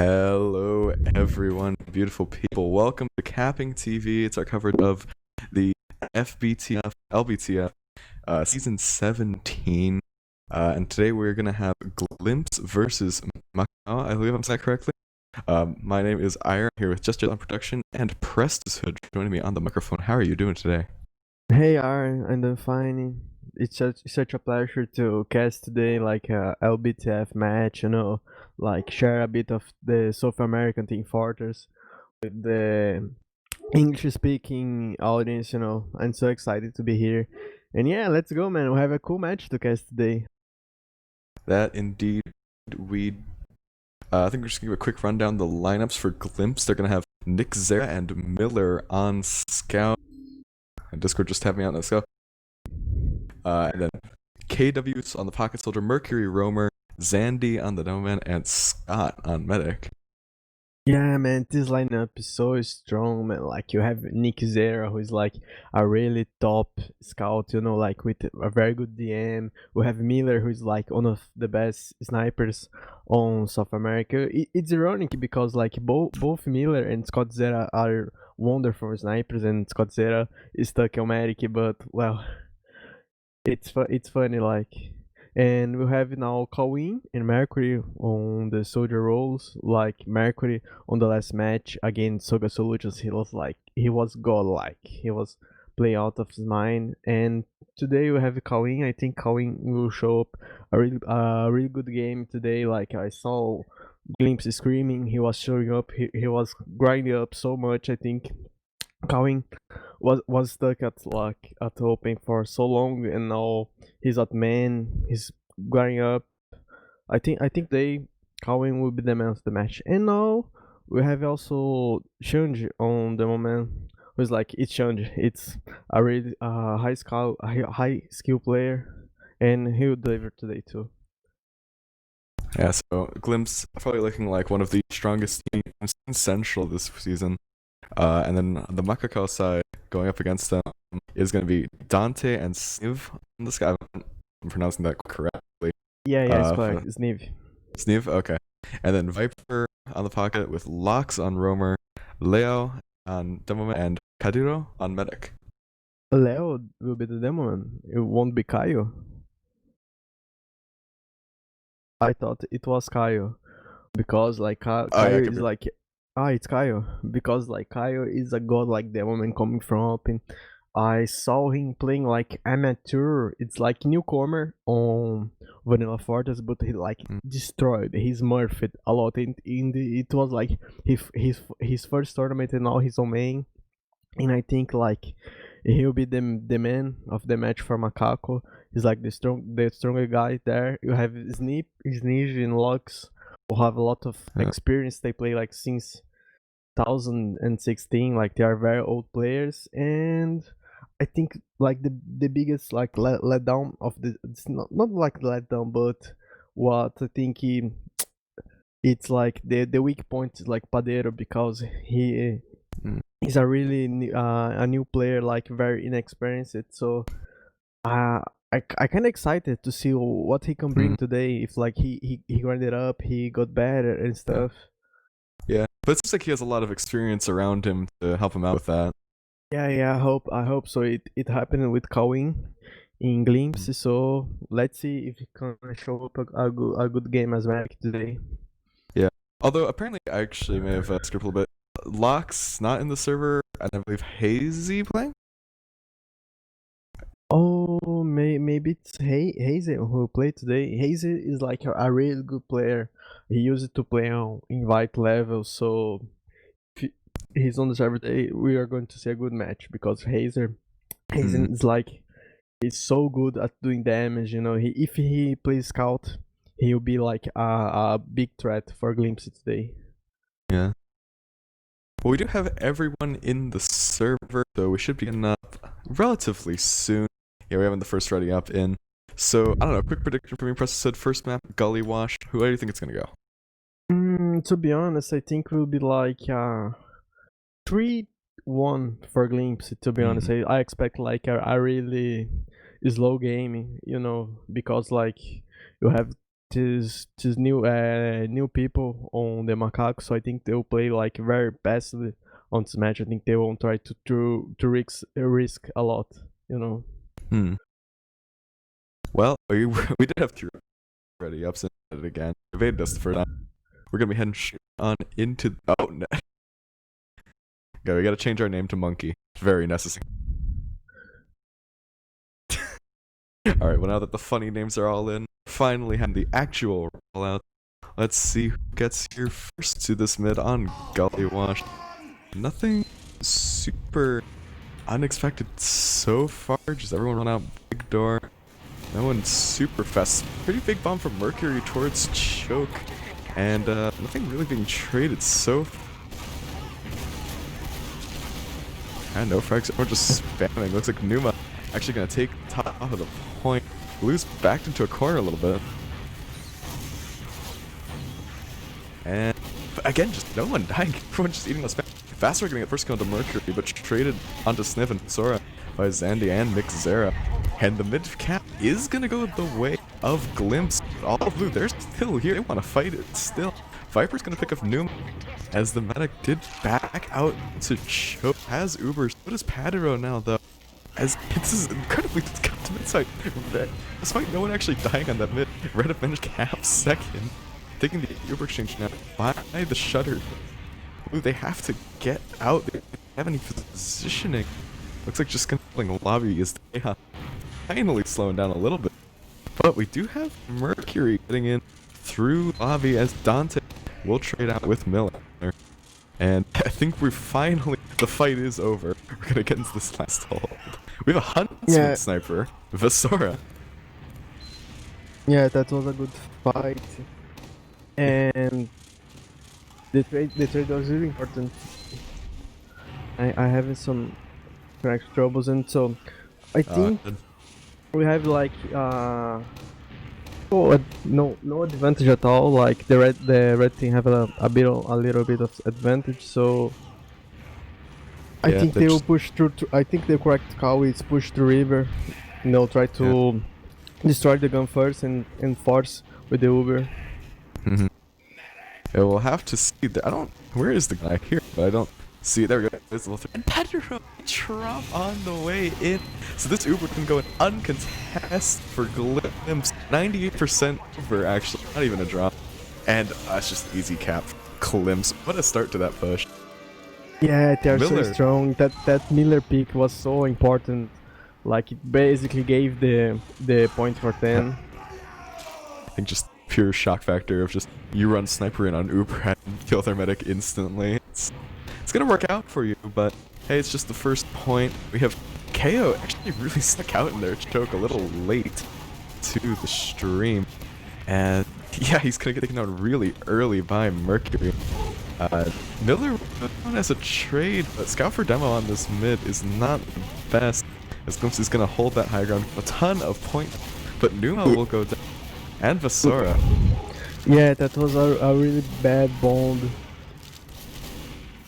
Hello, everyone, beautiful people. Welcome to CappingTV. It's our coverage of the FBTF, LBTF, season 17. And today we're going to have Glimpse versus macaco. I believe I'm saying that correctly. My name is Ira, here with Just on Production, and PrestusHood joining me on the microphone. How are you doing today? Hey Aaron, I'm doing fine. It's such a pleasure to cast today like a LBTF match, like share a bit of the South American Team Fortress with the English speaking audience. I'm so excited to be here. And yeah, let's go man. We have a cool match to cast today. That indeed we. I think we're just going to give a quick rundown the lineups for Glimpse. They're going to have Nick Zera and Miller on Scout. Discord just tapped me out. Let's go. And then KW's on the Pocket Soldier, Mercury Roamer, Zandy on the Doman, and Scott on Medic. Yeah, man, this lineup is so strong, man. Like you have Nick Zera, who is like a really top scout, like with a very good DM. We have Miller, who is like one of the best snipers on South America. It's ironic because like both Miller and Scott Zera are wonderful snipers, and Scott Zera is stuck on Medic, but well, it's funny like. And we have now Colin and Mercury on the soldier roles. Like Mercury on the last match against Soga Solutions, he was godlike. He was playing out of his mind. And today we have Colin. I think Colin will show up a really good game today. Like I saw Glimpse screaming, he was showing up. He was grinding up so much. I think Colin was stuck at open for so long, and now he's at man. He's going up. I think they Colin will be the man of the match. And now we have also Shanji on the moment. Who's like it's Shanji. It's a really high skill player, and he will deliver today too. Yeah, so Glimpse probably looking like one of the strongest teams in Central this season. And then on the Macaco side, going up against them is going to be Dante and Sniv on this guy. I'm pronouncing that correctly. Yeah, it's For correct. It's Niv. Sniv, okay. And then Viper on the pocket with Locks on Roamer, Leo on Demoman, and Kadiro on Medic. Leo will be the demon. It won't be Kaio. I thought it was Kaio because like Oh yeah, Kaio could is be. like it's Kaio because like Kaio is a god like the woman coming from up, and I saw him playing like amateur. It's like newcomer on Vanilla Fortress, but he like Mm. destroyed. He's smurfed a lot. It was like his first tournament and now he's on main, and I think like he'll be the man of the match for Macaco. He's like the stronger guy there. You have Sneeze and Lux who have a lot of Yeah. experience. They play like since 2016. Like they are very old players, and I think like the biggest like letdown of the it's not like letdown, but what I think it's like the weak point is like Padero because Mm. he's a really a new player, like very inexperienced. So uh, I kind of excited to see what he can bring Mm. today. If like he grinded up, he got better and Yeah. stuff. Yeah. But it seems like he has a lot of experience around him to help him out with that. Yeah. I hope so. It happened with Kawin in Mm. Glimpse. So let's see if he can show up a good game as well today. Yeah. Although apparently I actually may have skipped a little bit. Locks not in the server, and I believe Hazy playing. Oh, maybe it's Hazel who played today. Hazel is like a really good player. He used to play on invite level, so if he's on the server today, we are going to see a good match because Hazel Mm. is like he's so good at doing damage. If he plays scout, he'll be like a big threat for Glimpse today. Yeah. Well, we do have everyone in the server, so we should be getting up relatively soon. Yeah, we're having the first ready up in. So, I don't know, quick prediction for me. Preston said first map, Gully Wash. Who do you think it's going to go? To be honest, I think we'll be like 3-1 for Glimpse. To be honest, Mm. I expect like a really slow game, because like you have these new people on the macaco, so I think they'll play like very passively on this match. I think they won't try to risk a lot, you know. Hmm. Well, we did have Q already. Upset it again. Evaded us the first time. We're gonna be heading on into. Oh no. Okay, we gotta change our name to Monkey. Very necessary. Alright, well now that the funny names are all in, finally have the actual rollout. Let's see who gets here first to this mid on Gully Wash. Nothing super unexpected so far, just everyone run out big door. No one super fast. Pretty big bomb from Mercury towards Choke. And nothing really being traded so far. And no frags, we're just spamming. Looks like Numa actually gonna take top of the point. Blue's backed into a corner a little bit. And again, just no one dying. Everyone just eating the spam. Faster getting it first kill into Mercury, but traded onto Sniv and Sora by Zandy and Mixzera. And the mid cap is gonna go the way of Glimpse. All blue, they're still here. They want to fight it still. Viper's gonna pick up Numa as the medic did back out to Choke. Has Uber. So does Padero now, though. As this is incredibly cut to mid side. Despite no one actually dying on that mid, Red have managed cap second. Taking the Uber exchange now by the shutter. Ooh, they have to get out. They don't have any positioning. Looks like just controlling lobby is finally slowing down a little bit. But we do have Mercury getting in through lobby as Dante will trade out with Miller. And I think we're finally, the fight is over. We're gonna get into this last hold. We have a Huntsman sniper, Vasora. Yeah, that was a good fight. And the trade was really important. I having some connect troubles, and so I think we have like no advantage at all. Like the red team have a little bit of advantage, so I think they will push through. I think the correct call is push through river. You know, try to destroy the gun first and force with the Uber. Mm-hmm. Yeah, we'll have to see that. I don't. Where is the guy here? But I don't see it. There we go. And Pedro drop on the way in. So this Uber can go in uncontested for Glimpse. 98% Uber, actually. Not even a drop. And it's just easy cap. Glimpse. What a start to that push. Yeah, they are so strong. That Miller pick was so important. Like it basically gave the point for 10. I think just pure shock factor of just you run sniper in on Uber and kill their medic instantly. It's gonna work out for you, but hey, it's just the first point. We have KO actually really stuck out in their Choke a little late to the stream. And yeah, he's gonna get taken out really early by Mercury. Miller as a trade, but Scout for Demo on this mid is not the best. As Glimpse is gonna hold that high ground, a ton of points, but Numa will go down. And Vasora. Yeah, that was a really bad bond.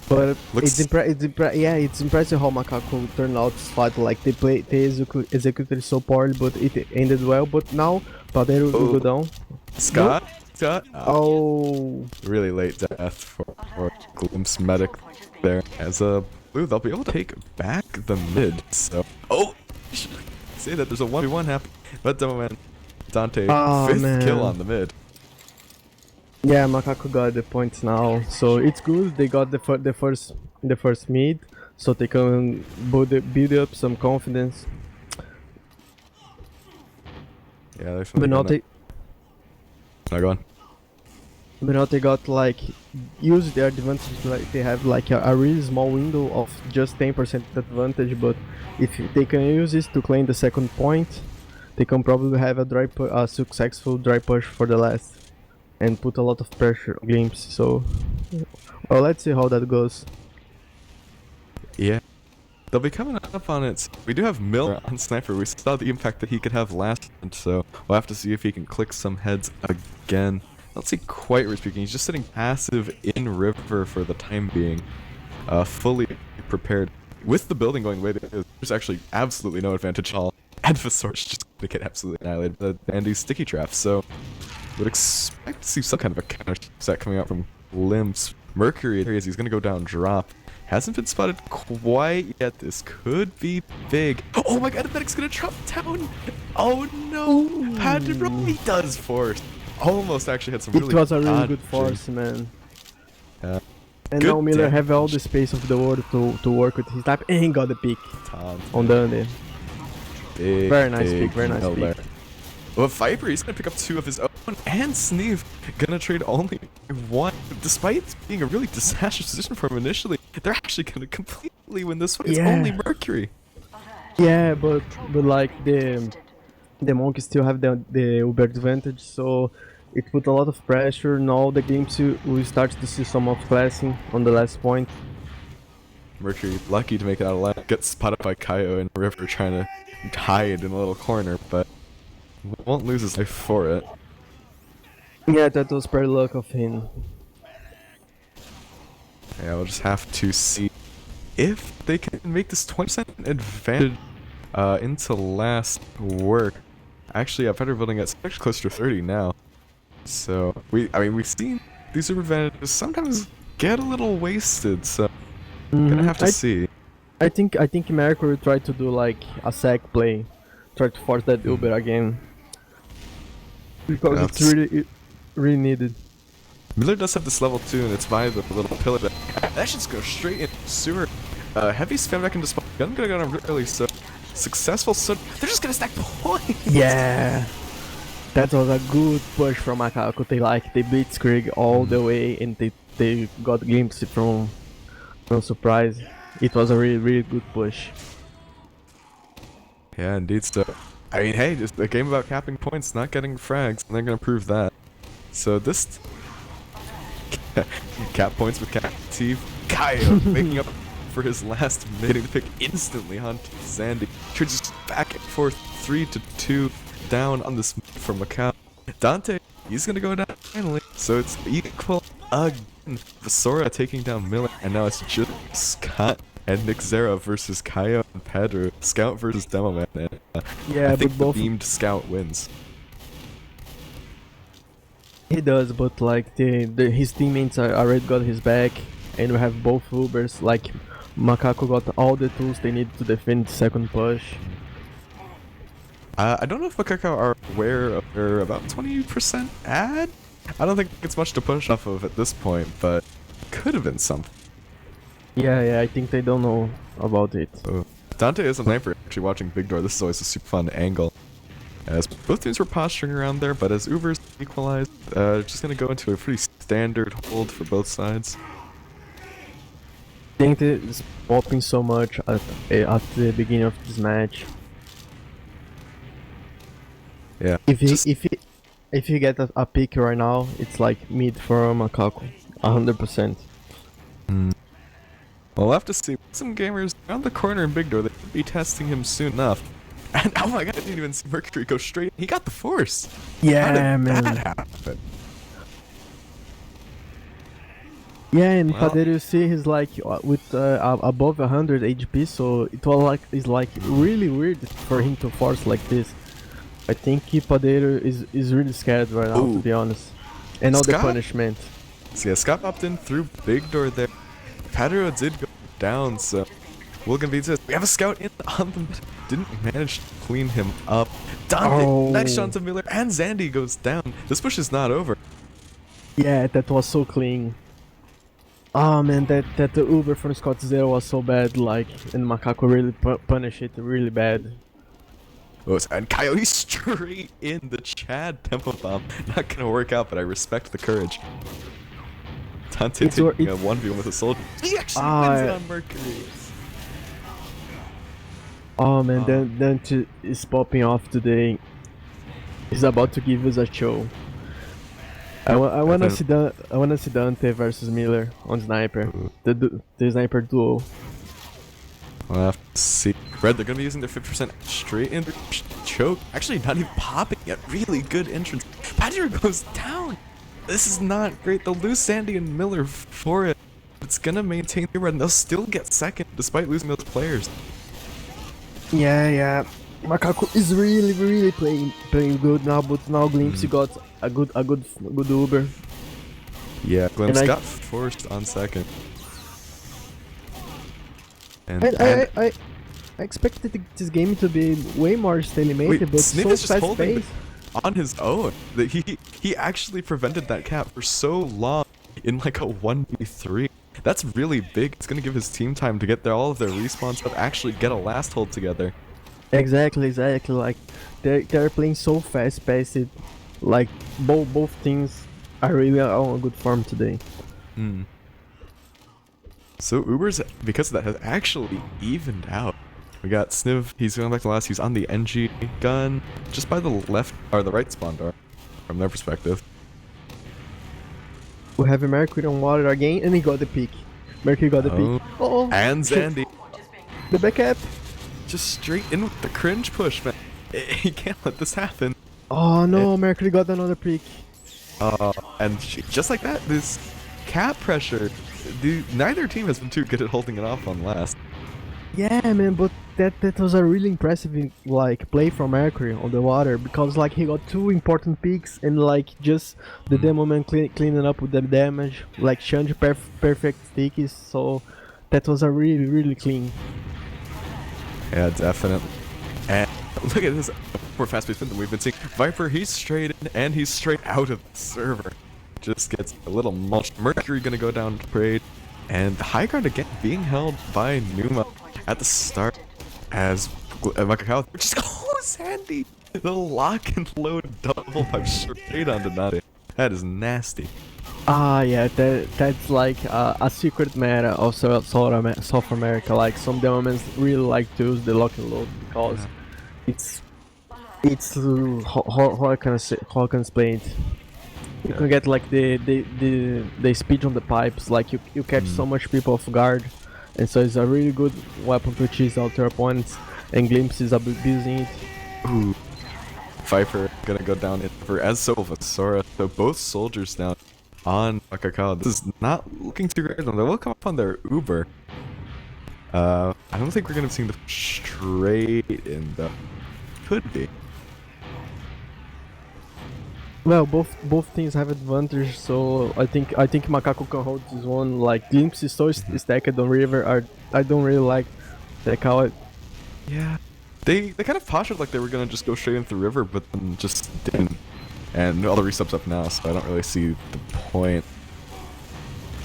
But it's impressive how Macaco turned out this fight. Like they executed so poorly, but it ended well. But now Padero will go down. Scott. Oh. Really late death for Glimpse medic there. As a blue, they'll be able to take back the mid. So say that there's a 1v1 happening. But Demo Man. Dante, fifth kill on the mid. Yeah, Macaco got the points now, so it's good. They got the first mid, so they can build up some confidence. Yeah, but now they go on. But now they got like use their advantage. Like they have like a really small window of just 10% advantage. But if they can use this to claim the second point, they can probably have a successful dry push for the last and put a lot of pressure on Glimpse. So, well, let's see how that goes. Yeah, they'll be coming up on it. We do have Miller on Sniper. We saw the impact that he could have last, so we'll have to see if he can click some heads again. Let's see, quite speaking, he's just sitting passive in river for the time being, fully prepared. With the building going the way it is, there's actually absolutely no advantage at all. And Vasor's just gonna get absolutely annihilated by Andy's sticky trap, so Would expect to see some kind of a counter set coming out from Limps. Mercury, as he's going to go down drop. Hasn't been spotted quite yet. This could be big. Oh my god, Medic's going to drop down. Oh no. Padro, he does force. Almost actually had some really It was a really dodging. good force, man. Yeah. And Good now Miller damage. have all the space of the world to work with his type, and he got the pick Taunt. on Dundee. Big, Very nice big pick, very nice Miller. pick. Well, Viper, he's gonna pick up 2 of his own, and Sneeve gonna trade only 1. Despite being a really disastrous position for him initially, they're actually gonna completely win this one. It's Yeah. only Mercury. Yeah, but like the monkeys still have the Uber advantage, so it put a lot of pressure. Now the games we start to see some outclassing on the last point. Mercury lucky to make it out alive. Gets spotted by Kaio and River trying to hide in a little corner, but won't lose his life for it. Yeah, that was very luck of him. Yeah, we'll just have to see if they can make this 20% advantage into last work. Actually, yeah, better building it's actually closer to 30 now. So we've seen these super advantages sometimes get a little wasted. So gonna have to see. I think Mercury tried to do like a sack play, try to force that Uber again, because Yeah, it's really needed. Miller does have this level 2, and it's by the little pillar that should just go straight in sewer. Heavy spam back into spawn. Gun gonna go down really, so successful. So they're just gonna stack points. Yeah, that was a good push from Macaco. They blitzkrieg all the way, and they got glimpse from surprise. It was a really good push. Yeah, indeed. So I mean, hey, just a game about capping points, not getting frags, and they're gonna prove that. So this cap points with CappingTV. Kaio making up for his last minute pick instantly on Sandy. Just back and forth, 3-2 down on this from Macau. Dante, he's gonna go down finally. So it's equal again. Vasora taking down Miller, and now it's just Scott and Nick Zera versus Kaio and Pedro. Scout versus Demo Man. And, Yeah, I think but both the beamed Scout wins. he does, but like his teammates already got his back, and we have both Ubers. Like Macaco got all the tools they need to defend the second push. I don't know if Macaco are aware of their about 20% ad. I don't think it's much to push off of at this point, but could have been something. Yeah, I think they don't know about it. So, Dante is a sniper actually watching Big Door. This is always a super fun angle. As both teams were posturing around there, but as Ubers equalized, just gonna go into a pretty standard hold for both sides. I think it's popping so much at the beginning of this match. Yeah. If you get a pick right now, it's like mid for Macaco, 100%. Well, we'll have to see. Some gamers around the corner in Big Door, they could be testing him soon enough. And oh my god, I didn't even see Mercury go straight. He got the force. Yeah, How did man. that happen? Yeah, and Well- Padeiro, you see, he's like with above 100 HP, so it was like it's like really weird for him to force like this. I think Padeiro is really scared right now, to Ooh. be honest. And all the Scott? punishment. So yeah, Scott popped in through Big Door there. Padero did go down, so we're gonna be this. We have a scout in on them, but didn't manage to clean him up. Dante, Oh. next shot to Miller, and Zandy goes down. This push is not over. Yeah, that was so clean. Oh man, that the Uber from Scott Zero was so bad, like, and Macaco really punished it really bad. Oh, and Coyote straight in the Chad tempo bomb. Not gonna work out, but I respect the courage. Dante It's taking a it's- 1v1 with a soldier. He actually Ah, wins it yeah. on Mercury. Oh man, Dante is popping off today. He's about to give us a show. I wanna see Dante versus Miller on Sniper. The Sniper duo. We'll have to see. Red, they're gonna be using their 50% straight in. Choke. Actually, not even popping yet. Really good entrance. Padre goes down. This is not great. They'll lose Sandy and Miller for it. It's gonna maintain the red, and they'll still get second despite losing those players. Yeah. Macaco is really playing good now, but now Glimpse got a good Uber. Yeah, Glimpse And got forced on second. I expected this game to be way more stalemated, wait, but Sniff so is just fast holding paced. on his own. That he actually prevented that cap for so long in like a 1v3. That's really big. It's gonna give his team time to get all of their respawns up, actually get a last hold together. Exactly. Like they're playing so fast paced. Like both teams are really on a good form today. Hmm. So Uber's, because of that, has actually evened out. We got Sniv, he's going back to last, he's on the NG gun, just by the left, or the right spawn door, from their perspective. We have a Mercury on water again, and he got the pick. Mercury got the Oh, pick. Oh, and Zandy, the backup. just straight in with the cringe push, man. He can't let this happen. Oh no, Mercury got another pick. And just like that, this cap pressure, neither team has been too good at holding it off on last. Yeah, man, but that was a really impressive like play from Mercury on the water, because like he got two important picks and like just the demo man cleaning up with the damage, like Shanji perfect stickies. So that was a really clean. Yeah, definitely. And look at this more fast-paced spin than we've been seeing. Viper, he's straight in and he's straight out of the server. Just gets a little mulched. Mercury gonna go down to parade. And the high ground again being held by Numa at the start as Macaco just goes handy. The lock and load double pipe straight onto Nade. That is nasty. Ah, yeah, that's like a secret meta of South America. Like some demons really like to use the lock and load because it's how I can say, how I can explain it. You can get like the speed on the pipes. Like you catch so much people off guard, and so it's a really good weapon to cheese out your opponents. And Glimpse is abusing it. Ooh. Viper gonna go down in for as so will Sora. So both soldiers down on Macaco. This is not looking too great. They will come up on their Uber. I don't think we're gonna be seeing the straight in though. Could be. Well, both teams have advantage, so I think Macaco can hold this one. Like Glimpse is so stacked on River. I don't really like that how it. Yeah. They kind of postured like they were gonna just go straight into the river, but then just didn't. And all the resubs up now, so I don't really see the point.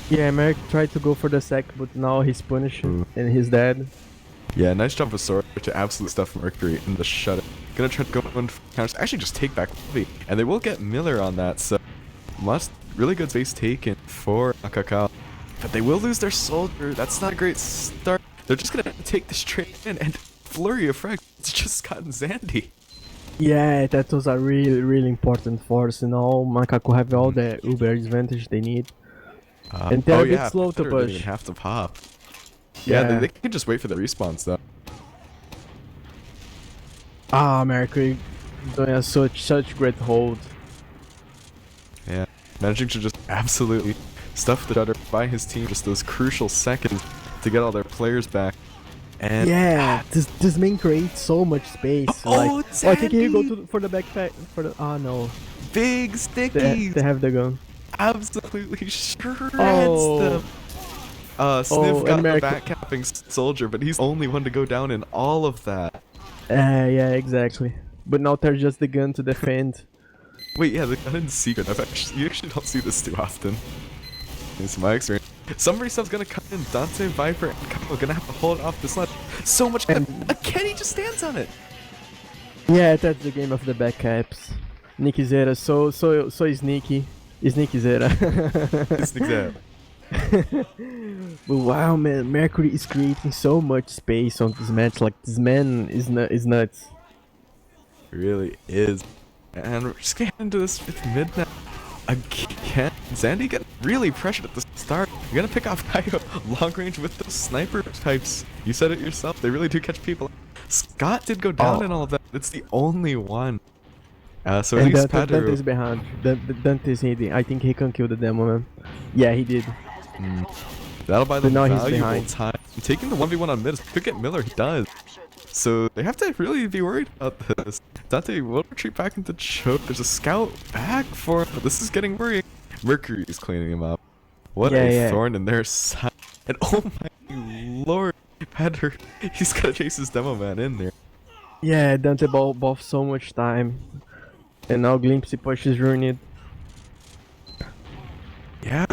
Yeah, Merrick tried to go for the sec, but now he's punished and he's dead. Yeah, nice jump of Sora to absolute stuff from Mercury in the shut. Gonna try to go in counters, actually just take back Heavy, and they will get Miller on that, so really good space taken for Macaco. But they will lose their soldier, that's not a great start. They're just gonna take this straight in, and flurry of frags, it's just gotten Zandy. Yeah, that was a really important force, you know. Macaco have all the Uber advantage they need. And they're a bit slow to They push. even have to pop. Yeah, they can just wait for the respawns though. Ah, Mercury doing a such great hold. Yeah, managing to just absolutely stuff the shutter by his team just those crucial seconds to get all their players back. And yeah, this main creates so much space. Oh, like, I think he go for the backpack for the. Oh no, big stickies. They have the gun. Absolutely shreds Oh. them. Sniff got the America. back capping soldier, but he's the only one to go down in all of that. Yeah, exactly. But now there's just the gun to defend. Wait, yeah, the gun in secret. You actually don't see this too often. It's my experience. Some resub's gonna come in. Dante, Viper, and Kyle gonna have to hold off this ledge. So much. And Kenny just stands on it. Yeah, that's the game of the backcaps. Nicky Zera, so sneaky. Sneaky Zera. Sneak that. But wow, man, Mercury is creating so much space on this match. Like this man is nuts. It really is. And we're just getting into this with midnight again. Zandy got really pressured at the start. You're gonna pick off Kaio long range with those sniper types. You said it yourself. They really do catch people. Scott did go down in all of that. It's the only one. So at And least Dante's behind. Dante's hiding. I think he can kill the demo man. Yeah, he did. That'll buy them But now he's valuable behind. time. Taking the 1v1 on mid could get Miller. He does. So they have to really be worried about this. Dante will retreat back into choke. There's a scout back for him. This is getting worrying. Mercury is cleaning him up. What a thorn in their side. And oh my lord. Header. He's got to chase his demo man in there. Yeah, Dante bought so much time. And now Glimpsy push is ruined. Yeah,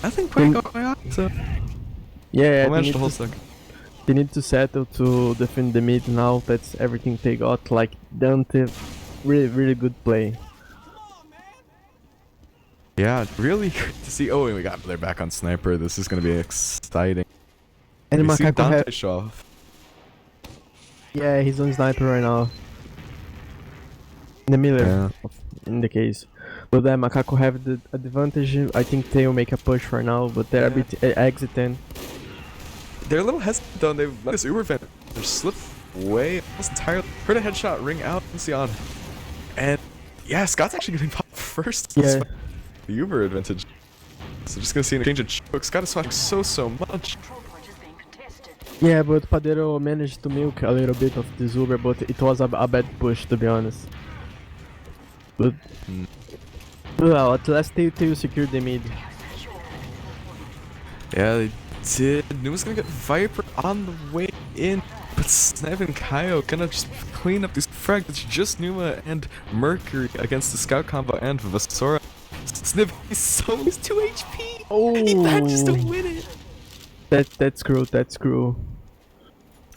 nothing quite going on. So Yeah, I'll the whole second. they need to settle to defend the mid now. That's everything they got. Like Dante, really good play. Yeah, really good to see. Oh, and we got Miller back on sniper. This is gonna be exciting. And We see Macaco Dante show off. yeah, he's on sniper right now. The Miller, in the case. But then Macaco have the advantage. I think they will make a push right now, but they're a bit exiting. They're a little hesitant though. They've let this Uber vent. They're slipped away almost entirely. Heard a headshot ring out and see on. And yeah, Scott's actually getting popped first. Yeah. The Uber advantage. So just gonna see an exchange of chokes. Scott is swatting so much. Yeah, but Padero managed to milk a little bit of this Uber, but it was a bad push, to be honest. But well, at last they secured the mid. Yeah, they did. Numa's gonna get Viper on the way in, but Snev and Kaio gonna just clean up these frags. It's just Numa and Mercury against the Scout combo and Vasora. Snev he's 2 HP. Oh, and he had just to win it. That's screw.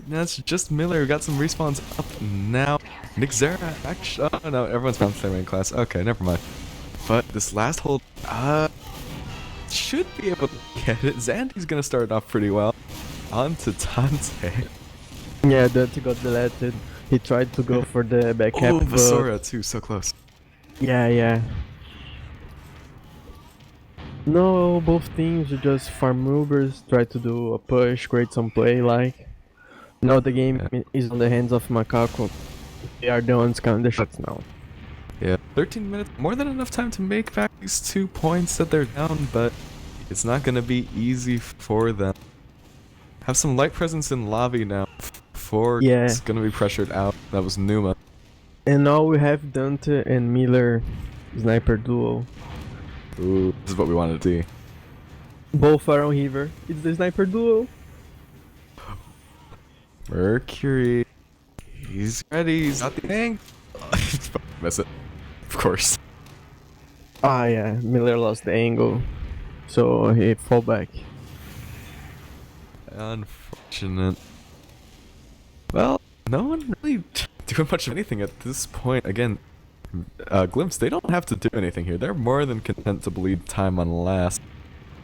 That's just Miller who got some respawns up now. Nick Zera actually. Oh no, everyone's bounced their main class. Okay, never mind. But this last hold, should be able to get it. Zandy's gonna start off pretty well. On to Dante. Yeah, Dante got deleted. He tried to go for the backup. Oh, Vasora too, so close. Yeah. No, both teams just farm movers, try to do a push, create some play like. Now the game is on the hands of Macaco. They are the ones counting the shots now. Yeah, 13 minutes, more than enough time to make back these 2 points that they're down, but it's not gonna be easy for them. Have some light presence in lobby now. It's gonna be pressured out. That was Numa. And now we have Dante and Miller sniper duo. Ooh, this is what we wanted to see. Both are on River. It's the sniper duo. Mercury. He's ready. He's got the angle. Miss it. Of course. Ah yeah, Miller lost the angle. So he fall back. Unfortunate. Well, no one really doing much of anything at this point. Again, Glimpse, they don't have to do anything here. They're more than content to bleed time on last.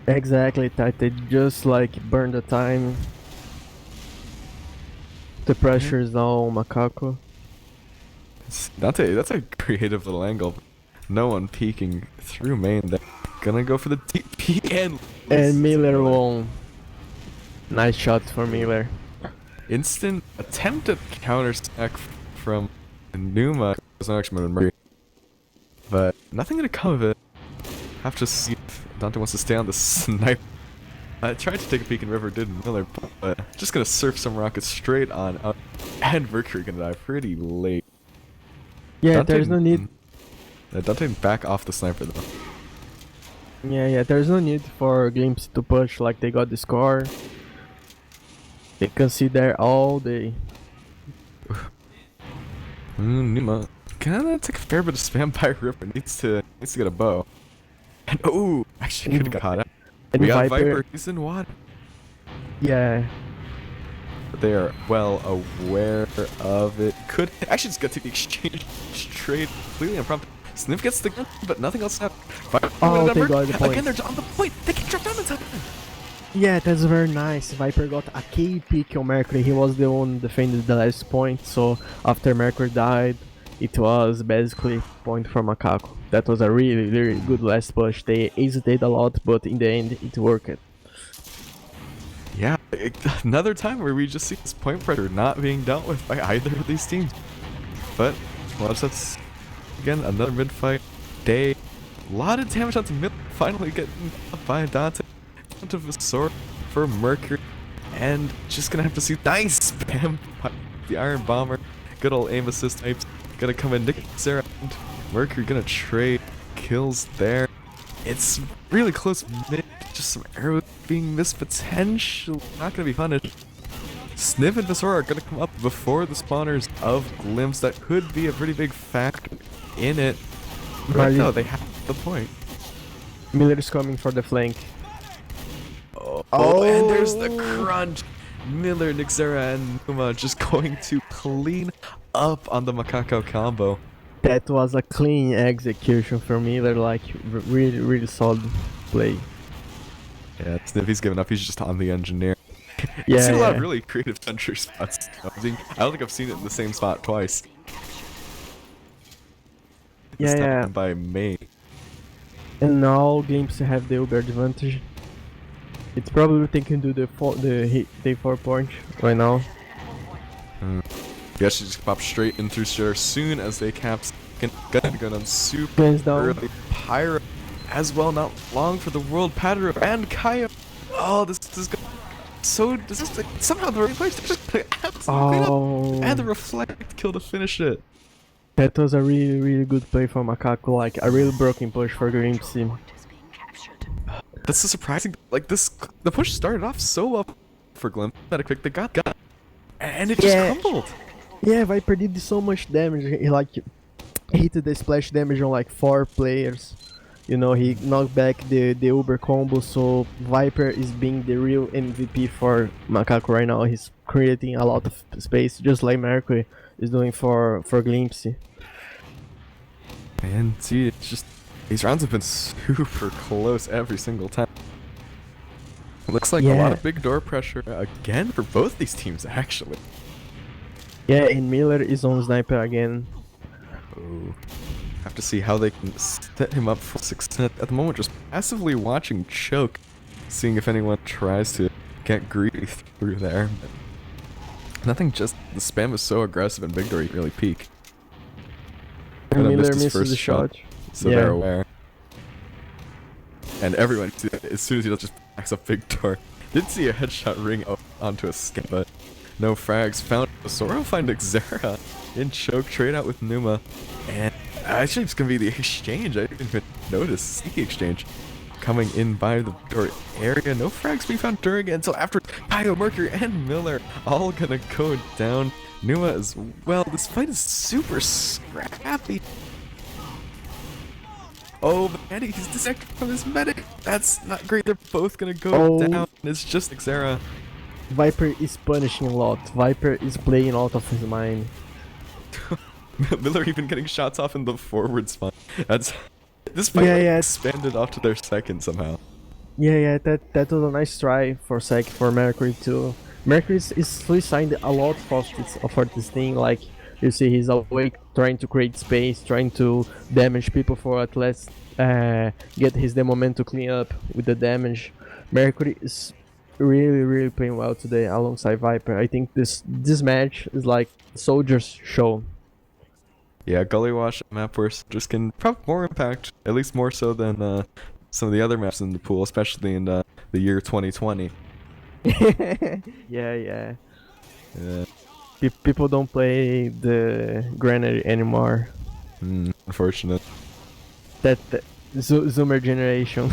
Exactly, they just like burn the time. The pressure is now on Macaco. Dante, that's a creative little angle. No one peeking through main. They're gonna go for the deep peek and Miller won. Nice shot for Miller. Instant attempt at counter stack from Numa. There's no action on Murray. But nothing gonna come of it. Have to see if Dante wants to stay on the sniper. I tried to take a peek in River, didn't Miller, but just gonna surf some rockets straight on up. And Mercury gonna die pretty late. Yeah, Dante, there's no need. Dante back off the sniper though. Yeah, there's no need for Glimpse to push, like they got the score. They can sit there all day. Numa kinda take a fair bit of spam by River. Needs to get a bow. And oh, actually could've got caught up. And We got Viper, he's in water. Yeah. They are well aware of it. Could actually just get to the exchange straight, completely unprompted. Sniff gets the gun, but nothing else happened. Oh, they got the point. Again, they're on the point. They can drop down in time. Yeah, that's very nice. Viper got a key pick on Mercury. He was the one defending the last point. So after Mercury died, it was basically point for Macaco. That was a really good last push. They hesitated a lot, but in the end, it worked. Yeah, another time where we just see this point pressure not being dealt with by either of these teams. But, well, that's, again, another mid-fight day. A lot of damage onto mid, finally getting up by Dante. onto Visor for Mercury, and just gonna have to see nice spam by the Iron Bomber. Good old aim assist types gonna come in. Nick Zera and Mercury gonna trade kills there. It's really close mid, just some arrows being missed, potentially not gonna be punished. Sniv and Visor are gonna come up before the spawners of Glimpse. That could be a pretty big factor in it. Right now, they have the point. Miller is coming for the flank. Oh, and there's the crunch. Miller, Nixera, and Numa just going to clean up on the macaco combo. That was a clean execution for Miller, like really, really solid play. Yeah, Sniffy's given up. He's just on the engineer. Yeah, I've seen a lot of really creative sentry spots. I don't think I've seen it in the same spot twice. This time by May. And now Glimpse have the Uber advantage. It's probably they can do the 4 point right now. Yeah, she just popped straight in through Share soon as they caps gonna go on super Guns down. early. Pyro as well, not long for the world. Padro and Kaya. Oh, this is so. This is like, somehow the replace just absolutely up. And the reflect kill to finish it. That was a really, really good play for Macaco, like a real broken push for Glimpse. That's so surprising. Like the push started off so well for Glimpse that a quick they got, and it just crumbled. Yeah, Viper did so much damage. He like hit the splash damage on like 4 players. You know, he knocked back the Uber combo. So Viper is being the real MVP for Macaco right now. He's creating a lot of space, just like Mercury is doing for Glimpse. And see, it's just these rounds have been super close every single time. Looks like a lot of big door pressure again for both these teams, actually. Yeah, and Miller is on sniper again. Oh, have to see how they can set him up for success. At the moment, just passively watching Choke, seeing if anyone tries to get greedy through there. But nothing, just the spam is so aggressive and big door really peak. And Miller misses the shot. So they're aware. And everyone, as soon as he does, just backs up big door. Did see a headshot ring onto a skin, but no frags. Found Soro, find Xera in Choke, trade out with Numa. And actually it's gonna be the exchange. I didn't even notice. Sneaky exchange coming in by the door area. No frags being found during it until after Pio, Mercury, and Miller all gonna go down. Numa as well. This fight is super scrappy. Oh, but he's disconnected from his medic. That's not great. They're both gonna go down. It's just Xera. Viper is punishing a lot. Viper is playing out of his mind. Miller even getting shots off in the forward spawn. That's this fight expanded off to their second somehow. Yeah, that was a nice try for Mercury too. Mercury is suiciding a lot for this thing. Like you see, he's awake, trying to create space, trying to damage people for at least get the moment to clean up with the damage. Mercury is really playing well today alongside Viper. I think this match is like Soldier's show. Yeah, Gully Wash map where Soldiers can probably more impact, at least more so than some of the other maps in the pool, especially in the year 2020. Yeah. People don't play the Granary anymore. Unfortunate. That Zoomer generation.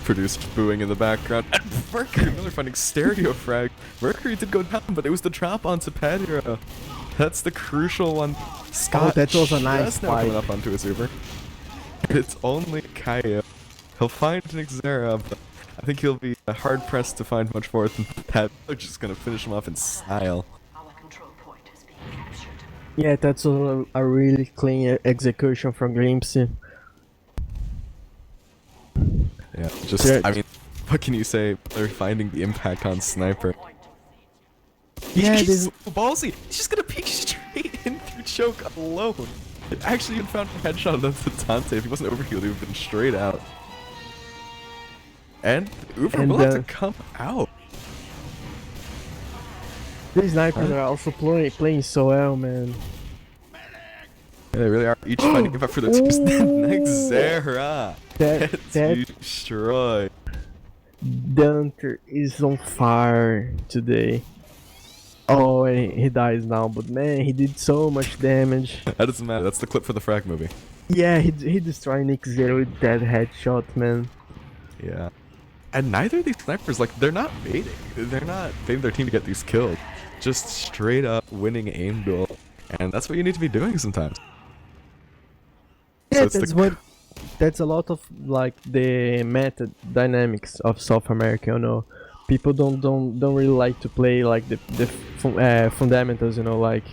Producer booing in the background. And Mercury Miller finding stereo frag. Mercury did go down, but it was the drop onto Padro. That's the crucial one. Scott that was a nice now fight. coming up onto his Uber. It's only Kaya. He'll find an Xera, but I think he'll be hard pressed to find much more than that. They're just gonna finish him off in style. Yeah, that's a really clean execution from Glimpse. Yeah, just I mean, what can you say? They're finding the impact on Sniper. He's so ballsy. He's just gonna peek straight in through Choke alone. Actually, even found a headshot on the Dante. If he wasn't overhealed, he would have been straight out. And Uber will have to come out. These snipers are also playing so well, man. Yeah, they really are. Each fighting up for their teams. Xera gets destroyed. Dunter is on fire today. Oh, and he dies now, but man, he did so much damage. That doesn't matter. That's the clip for the frag movie. Yeah, he destroyed Nick Zero with that headshot, man. Yeah. And neither of these snipers, like, they're not baiting. They're not baiting their team to get these kills. Just straight up winning aim duel. And that's what you need to be doing sometimes. Yeah, it's that's a lot of like the meta dynamics of South America. You know, people don't really like to play like the fundamentals. You know, like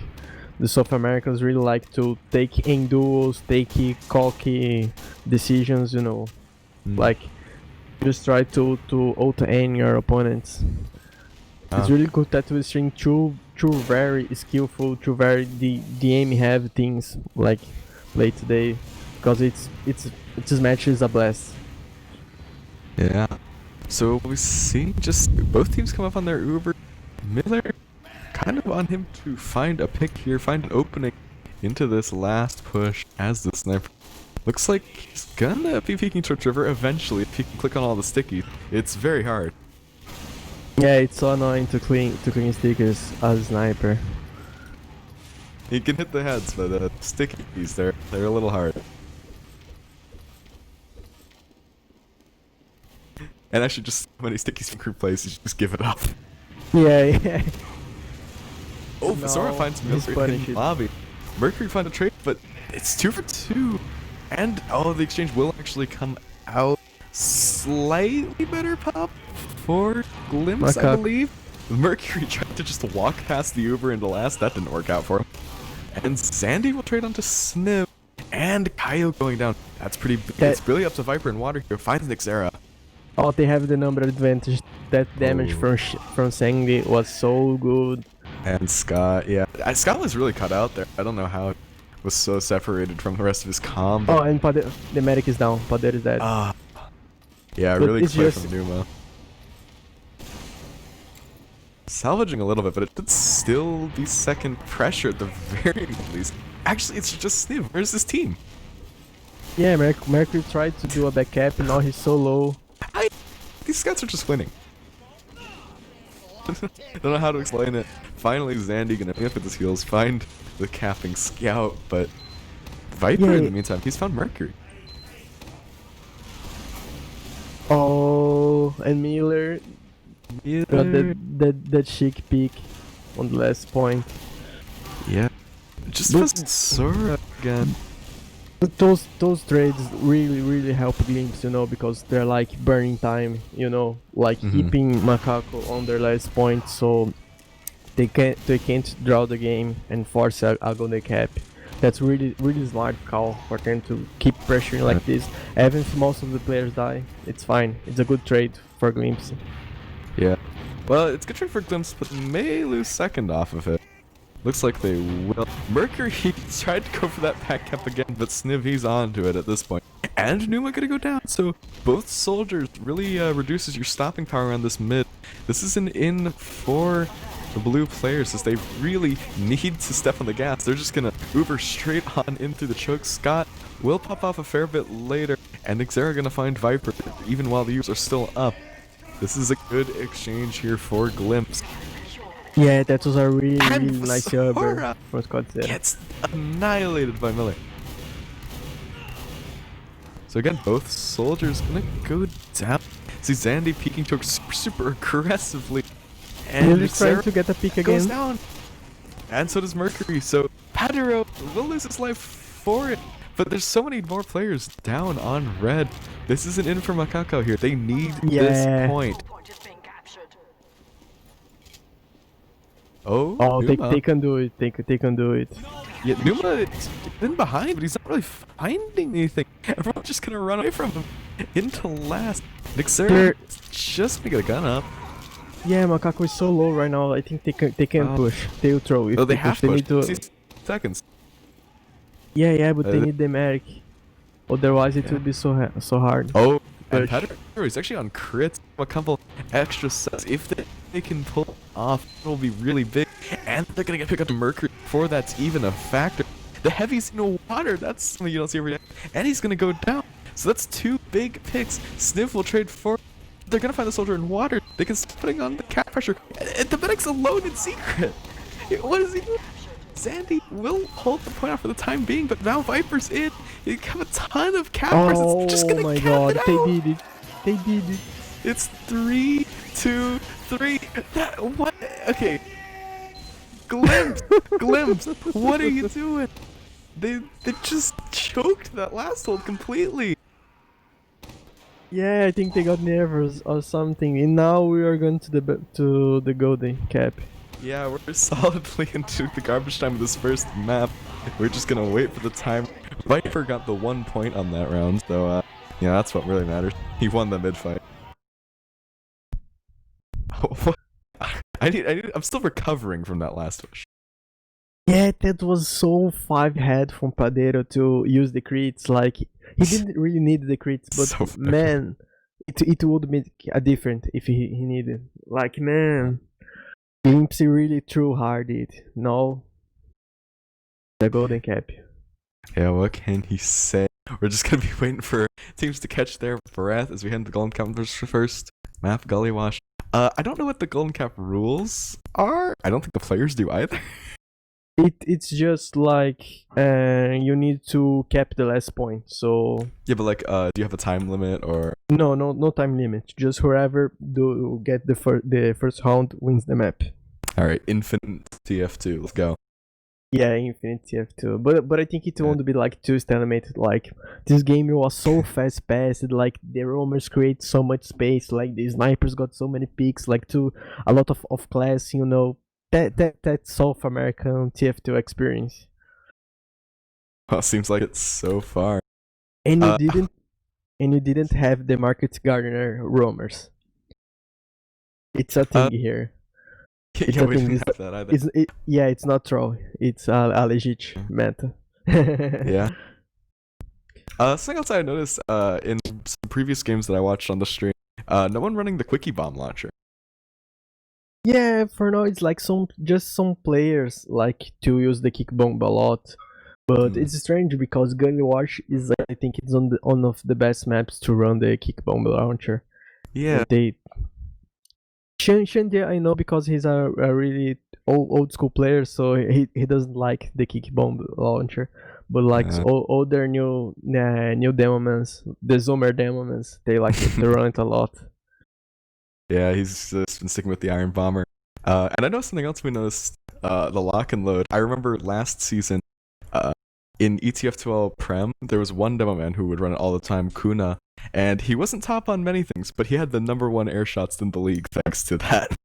the South Americans really like to take in duels, take cocky decisions. You know, like just try to auto aim your opponents. It's really good that we're seeing two very skillful, two very DM heavy things like play today, because this match is a blast. Yeah. So we see just both teams come up on their Uber. Miller kind of on him to find a pick here, find an opening into this last push as the sniper. Looks like he's gonna be peeking towards River eventually if he can click on all the stickies. It's very hard. Yeah, it's so annoying to clean stickers as a sniper. He can hit the heads, but the stickies, they're a little hard. And actually, just when he stickies from crew plays, you should just give it up. Yeah. Oh, No, Sora finds he's Mercury in punished. the lobby. Mercury find a trade, but it's 2 for 2. And, the exchange will actually come out. Slightly better pop for Glimpse, I Macaco. believe. Mercury tried to just walk past the Uber into last. That didn't work out for him. And Zandy will trade onto Sniv. And Kyle going down. That's pretty big. It's really up to Viper and Water here. Finds Nixera. Oh, they have the number advantage. That damage from Sandy was so good. And Scott, yeah. Scott was really cut out there. I don't know how it was so separated from the rest of his combo. Oh, and the medic is down. Pader is dead. Yeah, But really it's clear just- from Numa. Salvaging a little bit, but it did still be second pressure at the very least. Actually, it's just Sniv. Where's his team? Yeah, Mercury tried to do a back-cap, and now he's so low. These scouts are just winning. Don't know how to explain it. Finally, Zandy gonna pick up with his heels, find the capping scout, but Viper in the meantime, he's found Mercury. Oh, and Miller got that chic peek on the last point. Yeah. Just But- was Sora again. But those trades really help Glimpse, you know, because they're like burning time, you know, like keeping Macaco on their last point, so they can't draw the game and force a golden cap. That's really smart call for them to keep pressuring like this. Even if most of the players die, it's fine. It's a good trade for Glimpse. Yeah. Well, it's a good trade for Glimpse, but may lose second off of it. Looks like they will. Mercury tried to go for that pack cap again, but Sniv, he's on to it at this point. And Numa gonna go down, so both soldiers really reduces your stopping power on this mid. This is an in for the blue players as they really need to step on the gas. They're just gonna Uber straight on in through the choke. Scott will pop off a fair bit later, and Xera gonna find Viper even while the Ubers are still up. This is a good exchange here for Glimpse. Yeah, that was a really And nice Sora Uber from Scott there. Gets annihilated by Miller. So again, both soldiers gonna go down. See Zandy peeking towards super aggressively. And Miller's trying Xera to get a pick goes again. down. And so does Mercury. So Padero will lose his life for it. But there's so many more players down on red. This isn't in for Macaco here. They need this point. Oh, Numa. they can do it. They can do it. Yeah, Numa is in behind, but he's not really finding anything. Everyone's just gonna run away from him into last. Nixera just gonna get a gun up. Yeah, Macaco is so low right now. I think they can push. They'll throw. If Oh, they have push, to need to. 60 seconds. Yeah, but they need the medic. Otherwise, it will be so hard. Oh, and Push. Padero is actually on crits. A couple extra sets. If they can pull off, it'll be really big. And they're gonna get picked up to Mercury before that's even a factor. The heavy's in the water. That's something you don't see every day. And he's gonna go down. So that's 2 big picks. Sniff will trade for they're gonna find the soldier in water. They can start putting on the cap pressure. And the medic's alone in secret. What is he doing? Zandy will hold the point out for the time being, but now Viper's in. You have a ton of cappers. It's just gonna my cap god, it out. they did it. They did it. It's 3, 2, 3. That what? Okay. Glimpse, glimpse. What are you doing? They just choked that last hold completely. Yeah, I think they got nervous or something, and now we are going to the golden cap. Yeah, we're solidly into the garbage time of this first map. We're just gonna wait for the time. Viper got the 1 point on that round, so yeah, that's what really matters. He won the mid fight. What? I'm still recovering from that last push. Yeah, that was so 5-head from Padeiro to use the crits. Like, he didn't really need the crits, but So fair. man, it would make a difference if he needed. Like, man, Glimpsy really threw hard it. No, the golden cap. Yeah, what can he say? We're just gonna be waiting for teams to catch their breath as we head into the Golden Cap first map, Gully Wash. I don't know what the Golden Cap rules are. I don't think the players do either. It's just like you need to cap the last point. So Yeah, but like, do you have a time limit or? no time limit. Just whoever do get the first round wins the map. All right, infinite TF2. Let's go. Yeah, infinite TF2. But I think it won't be like too stalemated. Like, this game was so fast paced. Like, the roamers create so much space. Like, the snipers got so many picks. Like, a lot of class. You know, that South American TF2 experience. Well, seems like it's so far. And you didn't have the Market Gardener roamers. It's a thing here. Yeah, we didn't have that either. It's not troll. It's a legit meta. Yeah. Something else I noticed in some previous games that I watched on the stream, no one running the Quickie Bomb launcher. Yeah, for now it's like some players like to use the kick bomb a lot, but it's strange because Gunny Wash is, I think it's on one of the best maps to run the kick bomb launcher. Yeah. Shandia, I know because he's a really old school player, so he doesn't like the kick bomb launcher. But like all their new demomans, the Zoomer demomans, they like to run it a lot. Yeah, he's just been sticking with the Iron Bomber. And I know something else we noticed, the lock and load. I remember last season, in ETF2L Prem, there was one demo man who would run it all the time, Kuna, and he wasn't top on many things, but he had the #1 air shots in the league thanks to that.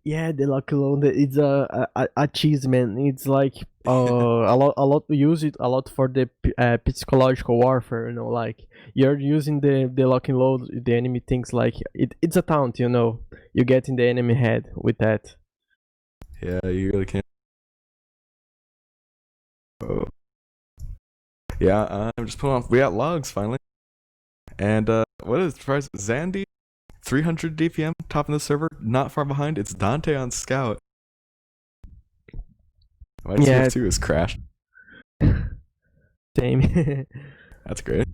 Yeah, the lock and load, it's a cheese, man. It's like a lot we use it a lot for the psychological warfare, you know, like you're using the lock and load, the enemy thinks like it's a taunt, you know, you get in the enemy head with that. Yeah, you really can't. Oh. Yeah, I'm just pulling off. We got logs finally. And what is surprise? Zandy, 300 DPM, top in the server, not far behind. It's Dante on Scout. My TF2 is crashed. Same. That's great.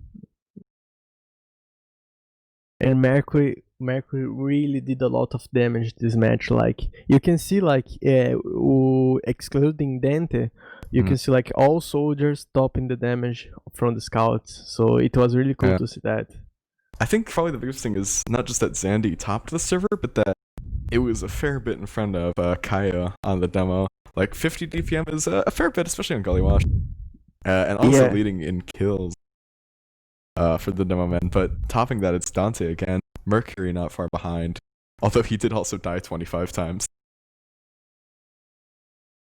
And Mercury really did a lot of damage this match. Like, you can see, like, excluding Dante, you can see like all soldiers topping the damage from the scouts. So it was really cool to see that. I think probably the biggest thing is not just that Zandy topped the server, but that it was a fair bit in front of Kaya on the demo. Like 50 DPM is a fair bit, especially on Gully Wash. And also leading in kills for the demo men. But topping that, it's Dante again. Mercury not far behind, although he did also die 25 times.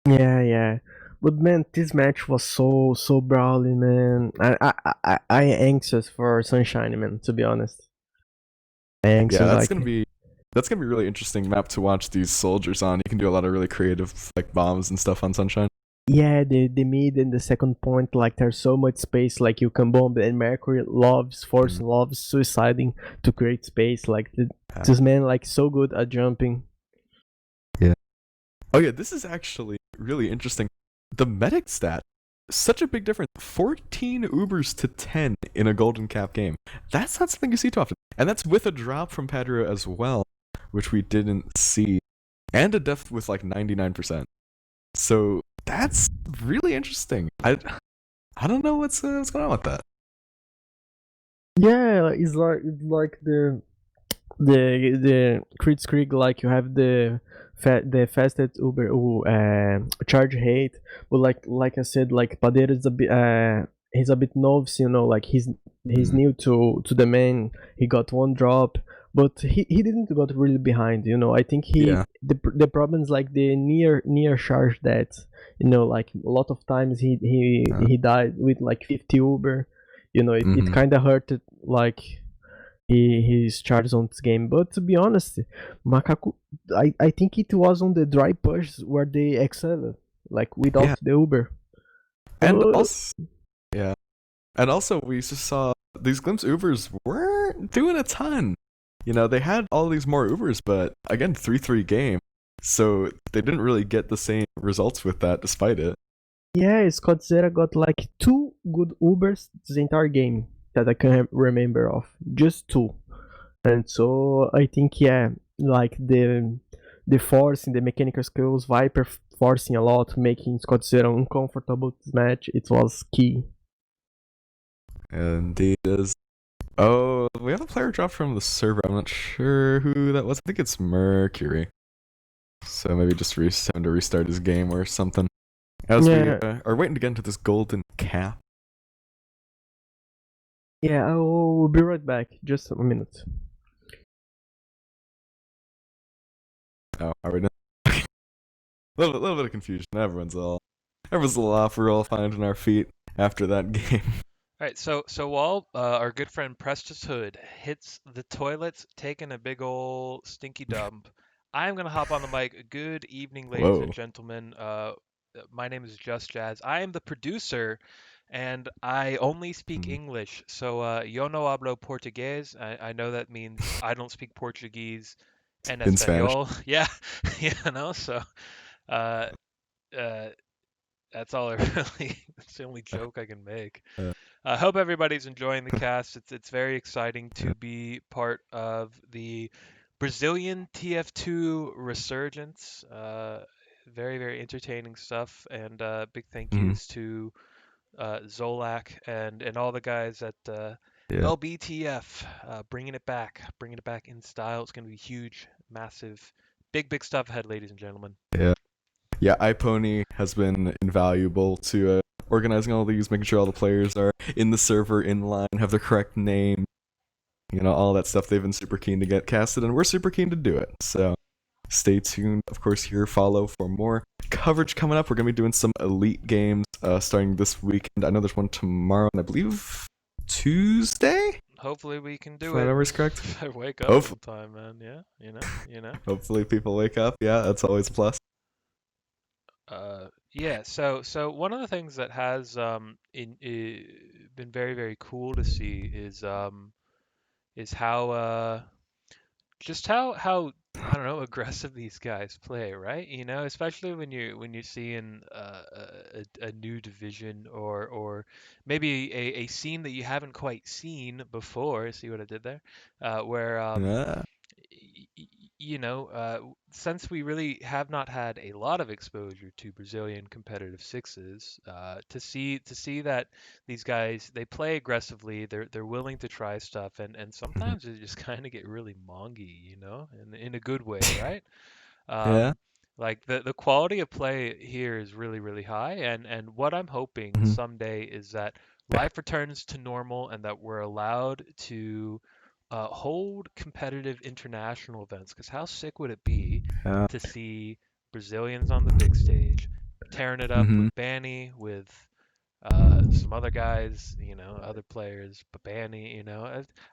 Yeah. But man, this match was so brawly, man. I anxious for Sunshine, man, to be honest. That's gonna be really interesting map to watch these soldiers on. You can do a lot of really creative like bombs and stuff on Sunshine. Yeah, the mid and the second point, like there's so much space, like you can bomb, and Mercury loves suiciding to create space. Like this man, like so good at jumping. Yeah. Oh yeah, this is actually really interesting. The medic stat such a big difference. 14 Ubers to 10 in a Golden Cap game. That's not something you see too often. And that's with a drop from Padua as well, which we didn't see. And a death with like 99%. So that's really interesting. I don't know what's going on with that. Yeah, it's like the Kritzkrieg, like you have the fastest Uber charge rate, but like I said, like Padeiro is a bit he's a bit novice, like he's new to the main. He got one drop, but he didn't got really behind. I think Yeah. the problem is like the near charge that, like a lot of times he died with like 50 Uber. It Mhm. kind of hurted like his charges on this game. But to be honest, Macaco, I think it was on the dry push where they excelled, like Yeah. without the Uber. And But also, yeah. And also, we just saw these Glimpse Ubers weren't doing a ton. They had all these more Ubers, but again, 3-3 game. So they didn't really get the same results with that despite it. yeah, Scott Zera got like two good Ubers the entire game that I can remember of, just two. And so I think, yeah, like the forcing, the mechanical skills, Viper forcing a lot, making Scott Zera uncomfortable this match, it was key. Indeed is. Oh, we have a player drop from the server. I'm not sure who that was. I think it's Mercury. So maybe just time to restart his game or something. As we Yeah, are waiting to get into this golden cap. yeah, I'll be right back. Just a minute. Oh, are we done? little bit of confusion. Everyone's a little off. We're all finding our feet after that game. All right, so while our good friend PrestusHood hits the toilets, taking a big ol' stinky dump, I'm gonna hop on the mic. Good evening, ladies and Whoa. gentlemen. My name is Just Jazz. I am the producer, and I only speak Mm. English. So yo no hablo portugués. I know that means I don't speak Portuguese and In Spanish. Espanol. Yeah, So uh, uh, that's all I really. That's the only joke I can make. Uh, I hope everybody's enjoying the cast. It's very exciting to be part of the Brazilian TF2 resurgence. Very, very entertaining stuff, and big thank mhm. yous to Zolak and all the guys at Yeah. LBTF, bringing it back in style. It's going to be huge, massive, big stuff ahead, ladies and gentlemen. Yeah. Yeah, iPony has been invaluable to organizing all these, making sure all the players are in the server, in line, have the correct name, all that stuff. They've been super keen to get casted, and we're super keen to do it. So stay tuned. Of course, here, follow for more coverage coming up. We're going to be doing some elite games starting this weekend. I know there's one tomorrow, and I believe Tuesday, Hopefully we can if do my it. memory's correct. If I wake up Hope- sometime, man. Yeah, Hopefully people wake up. Yeah, that's always a plus. Yeah, so one of the things that has been very very cool to see is how just how I don't know aggressive these guys play, right? Especially when you're seeing a new division or maybe a scene that you haven't quite seen before. See what I did there? Where Yeah. since we really have not had a lot of exposure to Brazilian competitive sixes, to see that these guys they play aggressively, they're willing to try stuff, and Mhm. sometimes they just kind of get really mongy, in a good way, right? Yeah. Um, like the quality of play here is really really high, and what I'm hoping Mhm. someday is that life returns to normal and that we're allowed to hold competitive international events. Because how sick would it be Yeah. to see Brazilians on the big stage, tearing it up Mhm. with Banny, with some other guys, other players, but Banny,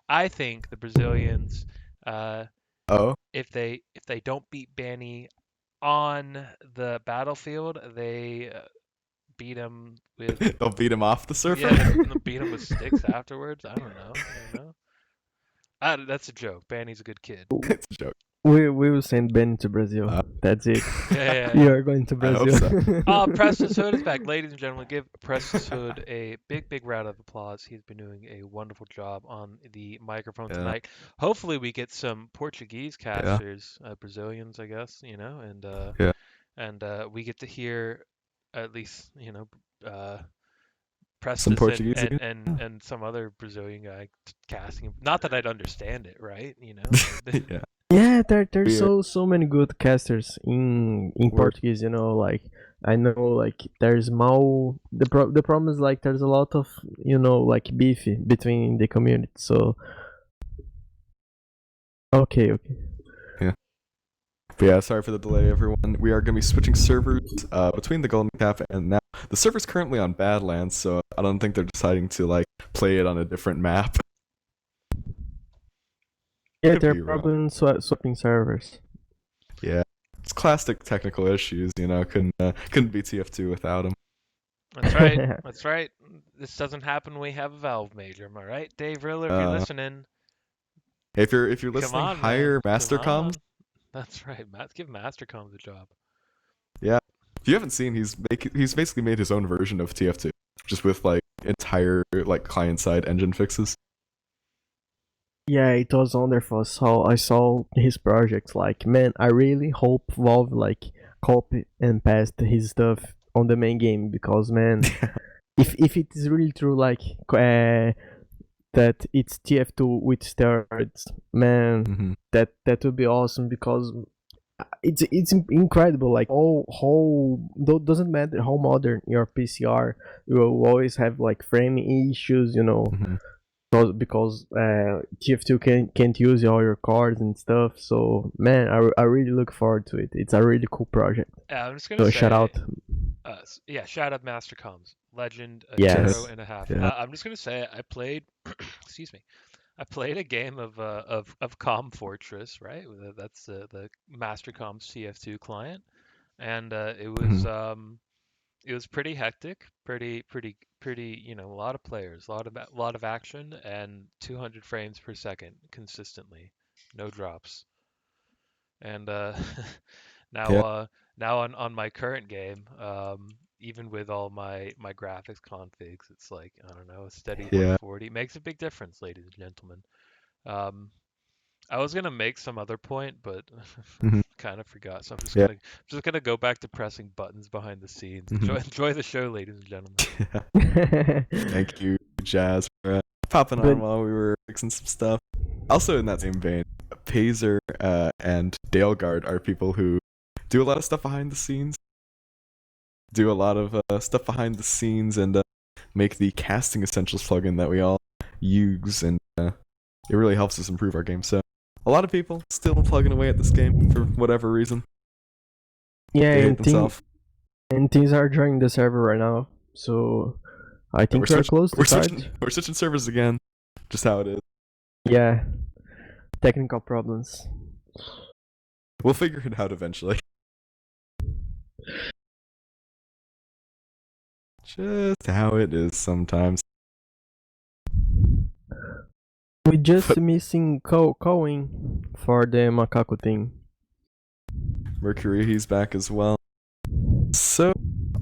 I think the Brazilians, uh, Oh, if they don't beat Banny on the battlefield, they beat him with they'll beat him off the yeah, they surfer. beat him with sticks afterwards. I don't know. That's a joke. Banny's a good kid. It's a joke. We will send Ben to Brazil. That's it. Yeah. You are going to I hope Brazil. Oh, PrestusHood is back. Ladies and gentlemen, give PrestusHood a big round of applause. He's been doing a wonderful job on the microphone Yeah. tonight. Hopefully we get some Portuguese casters, Brazilians, I guess, Yeah. and we get to hear at least, Some Prestus Portuguese again. and some other Brazilian guy casting him. Not that I'd understand it, right? Yeah. Yeah, there's Weird. so many good casters in Word. Portuguese. Like I know like there's Mal. The problem is like there's a lot of like beef between the community. So okay. Yeah. But yeah, sorry for the delay, everyone. We are going to be switching servers between the Golden Cap and now. The server's currently on Badlands, so I don't think they're deciding to like play it on a different map. Yeah, Could there be are wrong. problems swapping servers. Yeah, it's classic technical issues. Couldn't be TF2 without them. That's right. That's right. This doesn't happen when we have a Valve major, am I right? Dave Riller, if you're listening, If you're come listening, on, hire man. Master Come on. Comms. That's right. Give Mastercom the job. Yeah. If you haven't seen, he's basically made his own version of TF2, just with like entire like client side engine fixes. Yeah, it was wonderful. So I saw his projects. Like, man, I really hope Valve like copy and paste his stuff on the main game because, man, if it is really true, like that it's TF2 with steroids, man, that would be awesome because it's incredible. Like, doesn't matter how modern your PCR, you will always have like framing issues, because TF2 can't use all your cards and stuff. So man, I really look forward to it. It's a really cool project. I'm just gonna say shout out. Shout out Mastercoms, legend, a Yes. 0.5. Yeah. I'm just gonna say I played, excuse me, I played a game of Com Fortress, right? That's the Mastercom's TF2 client, and it was pretty hectic, pretty, a lot of players, a lot of action, and 200 frames per second consistently, no drops. And now, Yeah. now on my current game, even with all my graphics configs, it's like I don't know, a steady Yeah. 140. It makes a big difference, ladies and gentlemen. Um, I was gonna make some other point, but kind of forgot. So I'm just Yeah. gonna go back to pressing buttons behind the scenes. Mhm. Enjoy the show, ladies and gentlemen. Thank you, Jazz, for popping on while we were fixing some stuff. Also, in that same vein, Pazer and Daleguard are people who do a lot of stuff behind the scenes. Do a lot of stuff behind the scenes and make the casting essentials plugin that we all use, and it really helps us improve our game. So, a lot of people still plugging away at this game for whatever reason. Yeah, They hate themselves. and things are joining the server right now. So I think we're close to start. We're switching servers again. Just how it is. Yeah, technical problems. We'll figure it out eventually. Just how it is sometimes. We just missing Cohen for the macaco thing. Mercury, he's back as well. So,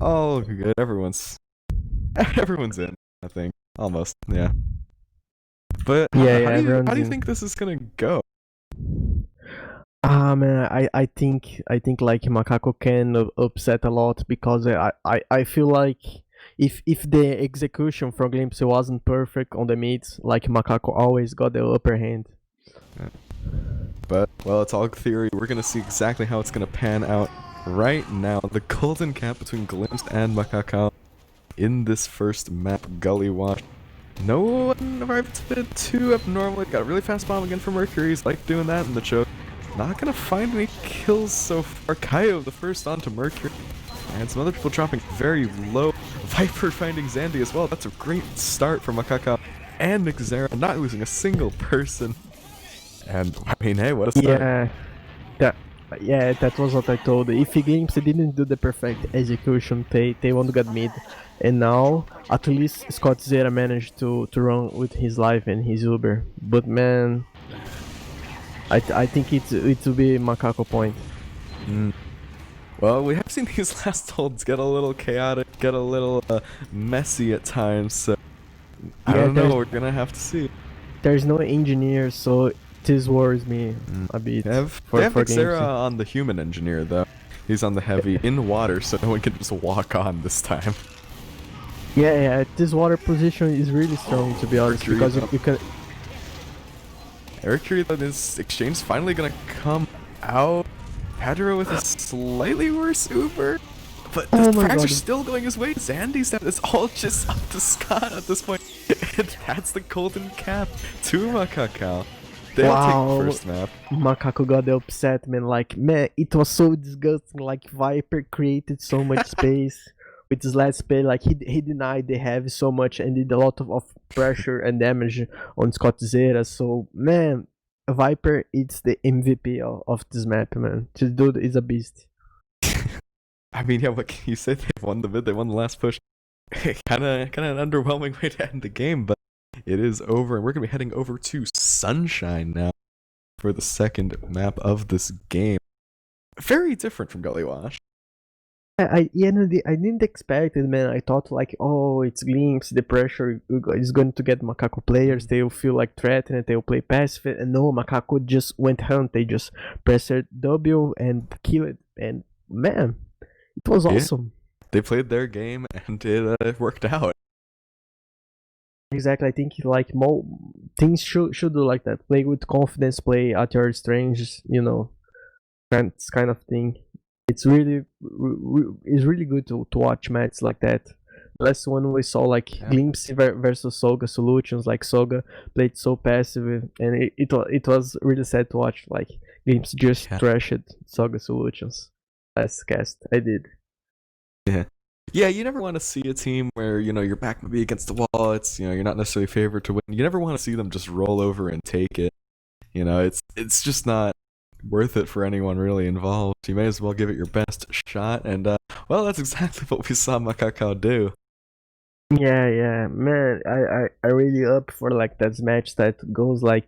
all good. Everyone's in, I think. Almost, yeah. But how do you think this is gonna go? Man, I think like macaco can upset a lot because I feel like if the execution from Glimpse wasn't perfect on the mids, like macaco always got the upper hand. Yeah. But well, it's all theory. We're gonna see exactly how it's gonna pan out right now. The golden cap between Glimpse and macaco in this first map, Gully Watch. No one arrived a bit too abnormally. Got a really fast bomb again from Mercury. He's like doing that in the choke. Not gonna find any kills so far. Kaio the first onto Mercury. And some other people dropping very low. Viper finding Zandy as well. That's a great start for macaco and Nixera, not losing a single person. And I mean, hey, what a start. That was what I told. If Games didn't do the perfect execution, they won't get mid. And now, at least Scott Zera managed to run with his life and his Uber. But man, I think it will be Macaco point. Well, we have seen these last holds get a little chaotic, get a little messy at times, so I Yeah, don't know, we're gonna have to see. there's no engineer, so this worries me a bit They have for Nixera games. on the human engineer, though. He's on the heavy in water, so no one can just walk on this time. Yeah, this water position is really strong, to be honest, Mercury, because though. you can. Mercury, though, this exchange is finally gonna come out. Hadro with a slightly worse Uber, but Oh the my frags God. are still going his way. Zandy's down. It's all just up to Scott at this point. And that's the golden cap to Macaco. They'll take Wow. the first map. Macaco got upset, man. Like, man, it was so disgusting. Like, Viper created so much space with his last play. Like, he denied they have so much and did a lot of pressure and damage on Scott Zera. So, man, Viper is the MVP of this map, man. This dude is a beast. I mean, yeah, what can you say? They won the mid. They won the last push. kind of an underwhelming way to end the game, but it is over, and we're gonna be heading over to Sunshine now for the second map of this game. Very different from Gully Wash. I didn't expect it, man. I thought like, oh, it's Glimpse, the pressure is going to get Macaco players. They'll feel like threatened. They'll play passive, and no, Macaco just went hunt. They just pressed W and kill it, and man, it was Yeah. awesome. They played their game, and it worked out. Exactly. I think like more things should do like that. Play with confidence. Play at your strengths. You know, kind of thing. It's really good to watch matches like that. Last one we saw like Glimpse versus Soga Solutions. Like Soga played so passive, and it was really sad to watch. Like Glimpse just trashed Soga Solutions. Last cast I did. Yeah, you never want to see a team where, you know, your back may be against the wall. It's, you know, you're not necessarily favored to win. You never want to see them just roll over and take it. You know, it's just not worth it for anyone really involved. You may as well give it your best shot, and well, that's exactly what we saw Macaco do. Yeah, man. I really up for like that match that goes like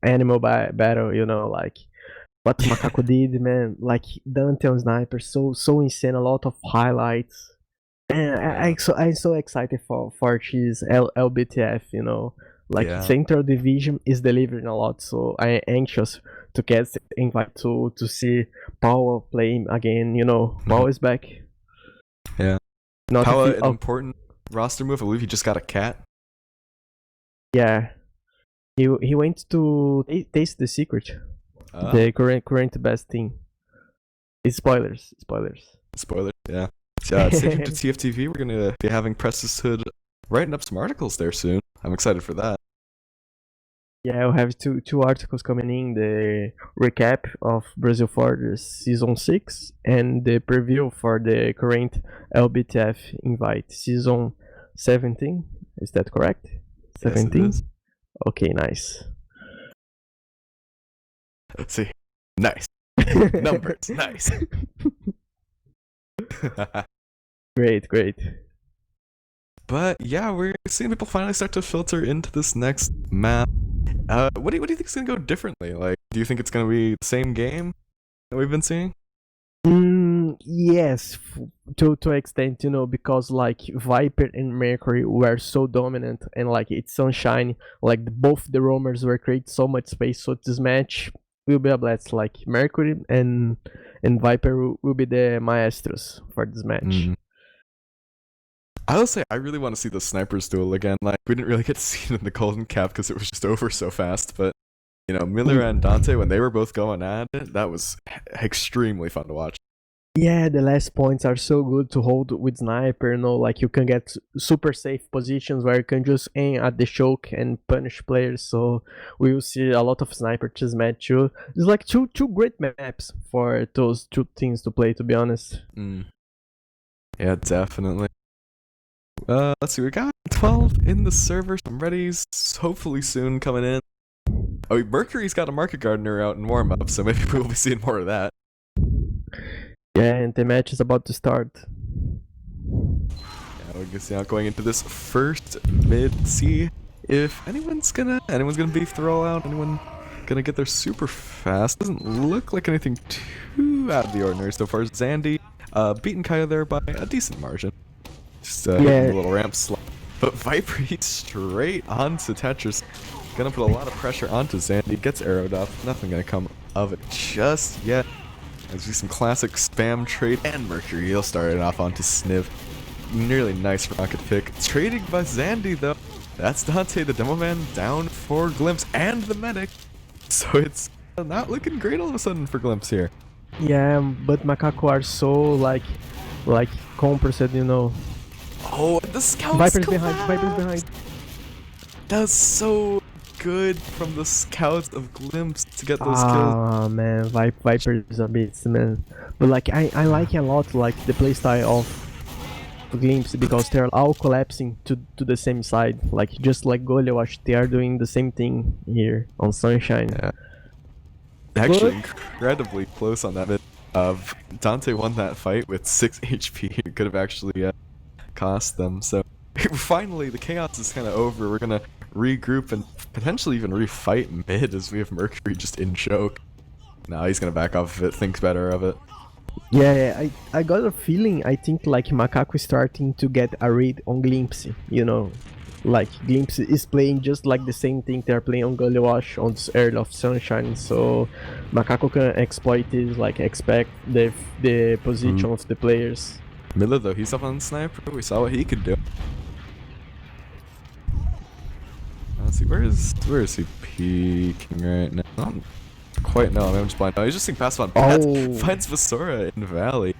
animal battle. You know, like what Macaco did, man. Like Dante on sniper, so insane. A lot of highlights. And I'm so excited for his LBTF. You know, like Central Division is delivering a lot. So I'm anxious to get invite to see Paul playing again. You know, Paul is back. Yeah. Not How an important roster move. I believe he just got a cat. Yeah. He went to taste the secret. The current best thing. It's spoilers. Yeah. Stay tuned to TF2. We're gonna be having PrestusHood writing up some articles there soon. I'm excited for that. Yeah, I'll have two articles coming in: the recap of Brazil Fortress Season 6 and the preview for the current LBTF Invite Season 17. Is that correct? 17? Yes, it is. Okay, nice. Let's see. Nice. Numbers. Nice. Great. But yeah, we're seeing people finally start to filter into this next map. What do you think is gonna go differently? Like, do you think it's gonna be the same game that we've been seeing? Yes, to extent, you know, because like Viper and Mercury were so dominant, and like it's Sunshine, like both the roamers were creating so much space. So this match will be a blast. Like Mercury and Viper will be the maestros for this match. I will say I really want to see the snipers duel again. Like, we didn't really get to see it in the Golden Cap because it was just over so fast. But you know, Miller and Dante, when they were both going at it, that was extremely fun to watch. Yeah, the last points are so good to hold with sniper. You know, like you can get super safe positions where you can just aim at the choke and punish players. So we will see a lot of sniper this match too. It's like two great maps for those two teams to play. To be honest. Yeah, definitely. Let's see, we got 12 in the server, some readies, hopefully soon coming in. Oh, Mercury's got a Market Gardener out in warm-up, so maybe we'll be seeing more of that. Yeah, and the match is about to start. Yeah, we can see out going into this first mid, see if anyone's gonna beef the rollout, anyone gonna get there super fast. Doesn't look like anything too out of the ordinary so far. Zandy beating Kaya there by a decent margin. Just hitting a little ramp slide. But Viper he's straight onto Tetris. Gonna put a lot of pressure onto Zandy. Gets arrowed up. Nothing gonna come of it just yet. As we see some classic spam trade and Mercury. He'll start it off onto Sniv. Nearly nice rocket pick. Trading by Zandy though. That's Dante, the demo man, down for Glimpse and the medic. So it's not looking great all of a sudden for Glimpse here. Yeah, but Macaco are so like compressed, you know. Oh, the scouts Viper's collapse. behind, Viper's behind. That's so good from the scouts of Glimpse to get those kills. Ah man, Viper is a beast, man. But like I like a lot like the playstyle of Glimpse because they're all collapsing to the same side, like just like Golewash, they are doing the same thing here on Sunshine. Yeah. Actually, incredibly close on that bit. Dante won that fight with 6 HP. It could have actually cost them. So finally, the chaos is kind of over. We're gonna regroup and potentially even refight mid as we have Mercury just in choke. Now he's gonna back off of it, think better of it. Yeah, I got a feeling, I think like Macaco is starting to get a read on Glimpse, you know. Like Glimpse is playing just like the same thing they're playing on Golewash on Earth of Sunshine, so Macaco can exploit this, like expect the position of the players. Miller though, he's up on Sniper, we saw what he could do. Let's see, where is he peeking right now? I don't quite know, I'm just blind. Oh, he's just seeing passive on Pats. Finds Vasora in Valley.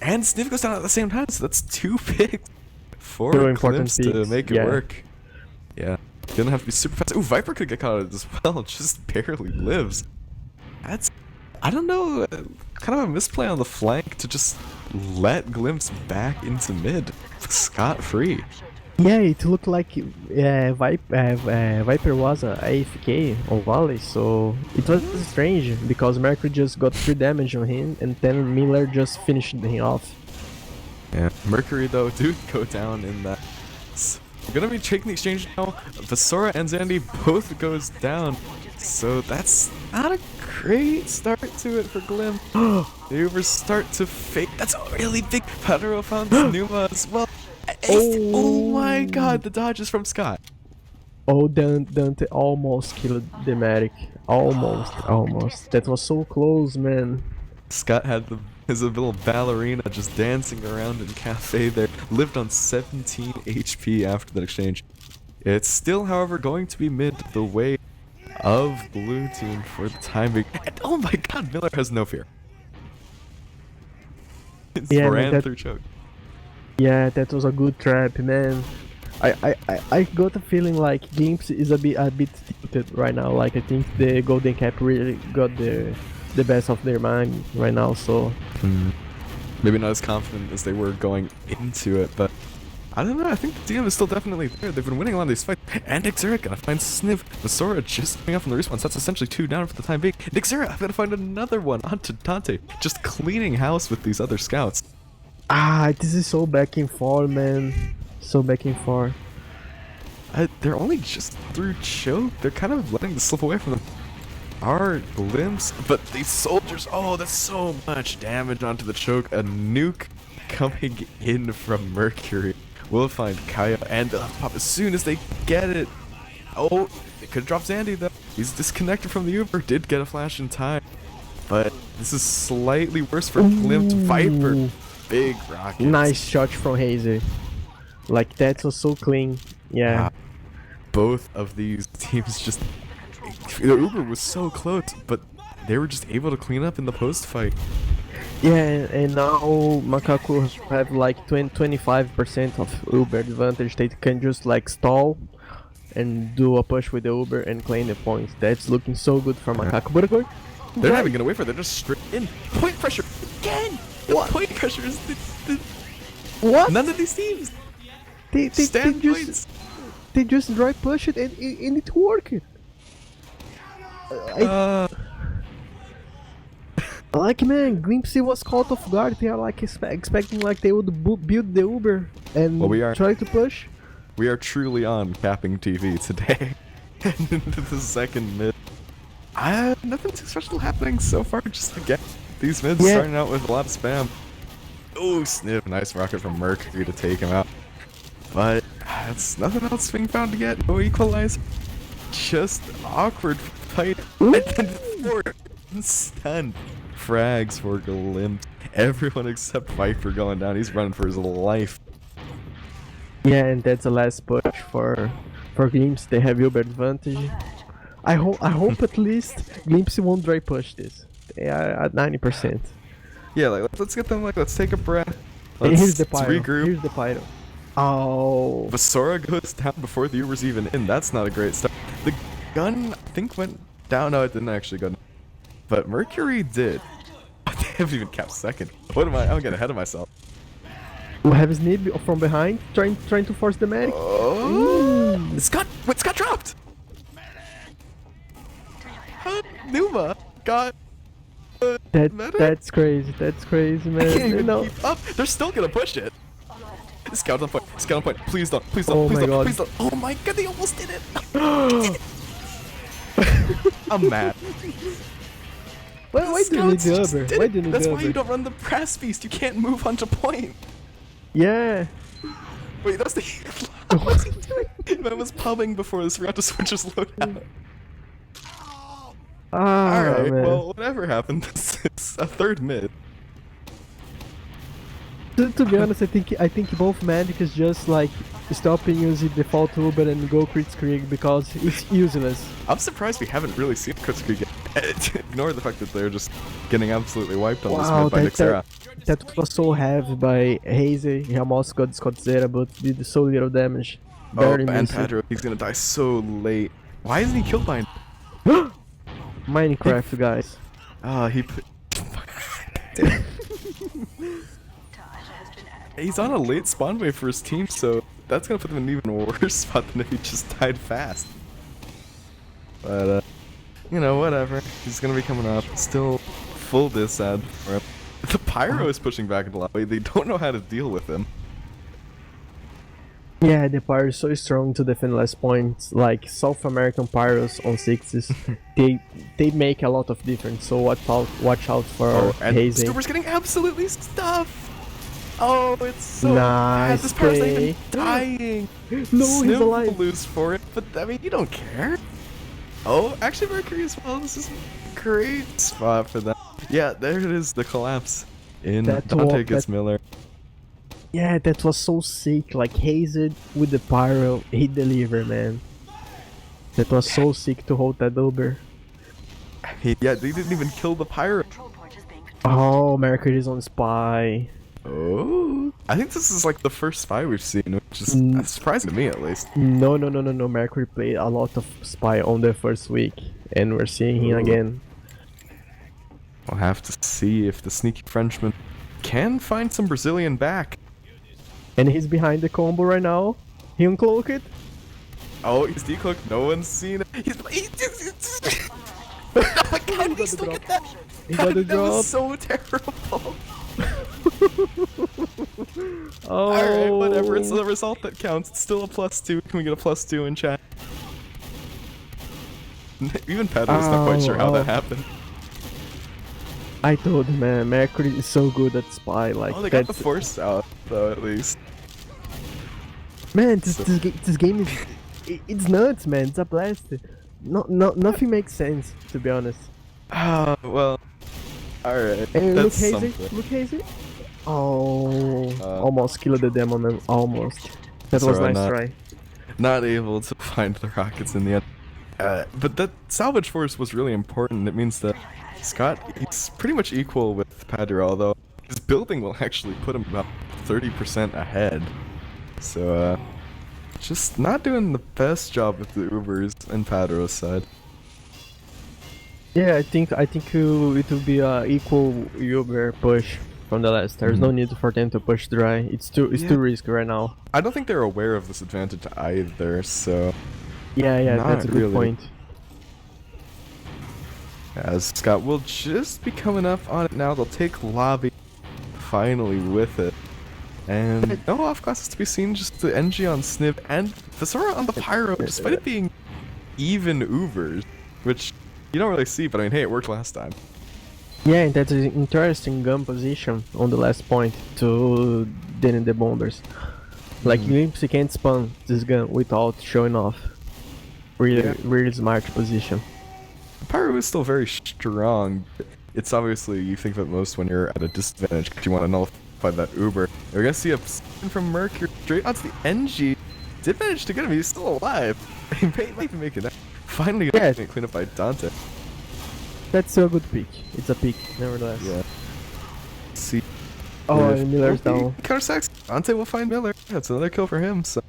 And Sniv goes down at the same time, so that's 2 picks for Glimpse to make it work. Yeah, gonna have to be super fast. Ooh, Viper could get caught out as well, just barely lives. That's, I don't know, kind of a misplay on the flank to just let Glimpse back into mid, scot-free. Yeah, it looked like Viper was a AFK on Valley, so it was strange because Mercury just got 3 damage on him and then Miller just finished him off. Yeah, Mercury though do go down in that. We're gonna be taking the exchange now. Vasora and Zandy both goes down, so that's not a great start to it for Glim. The Ubers start to fake. That's a really big Pedro found Numa as well. Oh my god, the dodges from Scott. Oh, Dante almost killed the medic. Almost. That was so close, man. Scott had his little ballerina just dancing around in cafe there. Lived on 17 HP after that exchange. It's still, however, going to be mid the way of blue team for the time being. And oh my god, Miller has no fear. It's ran through choke. Yeah, that was a good trap, man. I got a feeling like Glimpse is a bit tilted right now. Like I think the Golden Cap really got the best of their mind right now. So maybe not as confident as they were going into it, but I don't know. I think the DM is still definitely there. They've been winning a lot of these fights. And Xera gonna find Sniv. Vasora just coming up from the respawn. So that's essentially 2 down for the time being. Xera, I'm gonna find another one onto Dante. Just cleaning house with these other scouts. This is so back and forth, man. So back and forth. They're only just through choke. They're kind of letting this slip away from them. Our Glimpse, but these soldiers, oh, that's so much damage onto the choke. A nuke coming in from Mercury. We'll find Kaya and they'll have to pop as soon as they get it. Oh, they could have dropped Zandy though. He's disconnected from the Uber. Did get a flash in time, but this is slightly worse for Glimpse. Viper. Big rockets. Nice shot from Hazer. Like that was so clean. Yeah. Both of these teams just, the Uber was so close, but they were just able to clean up in the post fight. Yeah, and now Macaco have like 25% of Uber advantage. They can just like stall and do a push with the Uber and claim the points. That's looking so good for Macaco. But they're not even gonna wait for it. They're just straight in. Point pressure again. What? Point pressure is what? None of these teams. They just dry push it and it worked. Like man, Glimpse was caught off guard. They are like expecting like they would build the Uber and try to push. We are truly on CappingTV today. And into the second mid. Nothing too special happening so far. Just again, these mids Yeah. starting out with a lot of spam. Oh, snip! Nice rocket from Mercury to take him out. But it's nothing else being found to get. No equalizer. Just awkward fight. And then 4 stunned frags for Glimpse. Everyone except Viper going down. He's running for his life. Yeah, and that's the last push for Glimpse. They have Uber advantage. I hope at least Glimpse won't dry push this. They are at 90%. Yeah, like let's get them. Like let's take a breath. And Let's here's the pyro. regroup. Here's the pyro. Oh. Vasora goes down before the Uber's even in. That's not a great start. The gun, I think, went down. No, it didn't actually go down. But Mercury did. They haven't even capped second. What am I? I'm getting ahead of myself. We have Snib from behind, trying to force the medic. Oh! Scott dropped! Numa got... medic? That's crazy. That's crazy, man. I can't even No. keep up. They're still gonna push it. Scout on point. Scout on point. Please don't. Please Oh don't. Please my don't. God. Please don't. Oh my god, they almost did it. I'm mad. Why do you need Scouts the just Uber? did Why it. do you need That's the why you Uber? don't run the press beast. You can't move onto point. Yeah. Wait, that's the. What was he doing? Man was pubbing before this. Forgot to switch his loadout. Ah, Alright, man. well, whatever happened, it's a third mid. To be honest, I think both Magic is just like stopping using default Uber and go Kritzkrieg because it's useless. I'm surprised we haven't really seen Kritzkrieg yet. Ignore the fact that they're just getting absolutely wiped on this Wow, mid by Nixera. that was so heavy by Hazy. He almost got Scott Zera, but did so little damage. Oh, Barely and missed it. Pedro, he's gonna die so late. Why isn't he killed by... Minecraft, guys. Ah, he put... He's on a late spawn wave for his team, so that's gonna put them in an even worse spot than if he just died fast. But, you know, whatever. He's gonna be coming up. Still full disad for him. The Pyro is pushing back into lobby. They don't know how to deal with him. Yeah, the Pyro is so strong to defend last points. Like South American Pyros on sixes, they make a lot of difference. So watch out for Oh, and Hazy. Scooper's getting absolutely stuffed. Oh, it's so bad. Nice This Pyro's not even play. dying. No, Snoop he's alive. will lose for it, but I mean, you don't care. Oh, actually, Mercury as well. This is a great spot for them. Yeah, there it is, the collapse. In That Dante walk- gets that- Miller. Yeah, that was so sick. Like Hazy with the Pyro, he delivered, man. That was so sick to hold that Uber. Yeah, they didn't even kill the Pyro. Oh, Mercury is on Spy. Oh, I think this is like the first spy we've seen, which is surprising to me at least. No. Mercury played a lot of Spy on the first week, and we're seeing him Ooh. again. We'll have to see if the sneaky Frenchman can find some Brazilian back. And he's behind the combo right now. He uncloaked it. Oh, he's decloaked. No one's seen it. Oh my god, he still get that? He got the That was drop. so terrible. Oh. Alright, whatever. It's the result that counts. It's still a +2. Can we get a +2 in chat? Even Pedro's not quite sure how that happened. I told him, man, Mercury is so good at Spy. Like Oh, they got the that's force out, though, at least. man. This game is it's nuts, man. It's a blast. Nothing makes sense, to be honest. Ah, well. Alright. Hey, look That's Hazy. something. Look Hazy. Oh, almost killed the demon. Man. Almost. That That's was alright, nice not- try. Not able to find the rockets in the end. But that salvage force was really important. It means that Scott, he's pretty much equal with Padre, although his building will actually put him about 30% ahead. So, just not doing the best job with the Ubers and Padro's side. Yeah, I think it will be a equal Uber push from the last. There's no need for them to push dry. It's too risky right now. I don't think they're aware of this advantage either, so Yeah, Not that's a good really. point. as Scott will just be coming up on it now. They'll take lobby finally with it. And no off classes to be seen, just the NG on Snip and Visora on the Pyro, despite it being even Ubers, which you don't really see, but I mean, hey, it worked last time. Yeah, and that's an interesting gun position on the last point to dealing the bombers. Like Glimpse can't spawn this gun without showing off. Really smart position. Pyro is still very strong. It's obviously, you think that most when you're at a disadvantage because you want to nullify that Uber. We're gonna see a spin from Mercury straight onto the NG. Did manage to get him, he's still alive. He might be making that. Finally getting cleaned up by Dante. That's still a good pick. It's a pick, nevertheless. Yeah. See. Oh, and Miller's down. Counter-sacks. Dante will find Miller. That's another kill for him, so.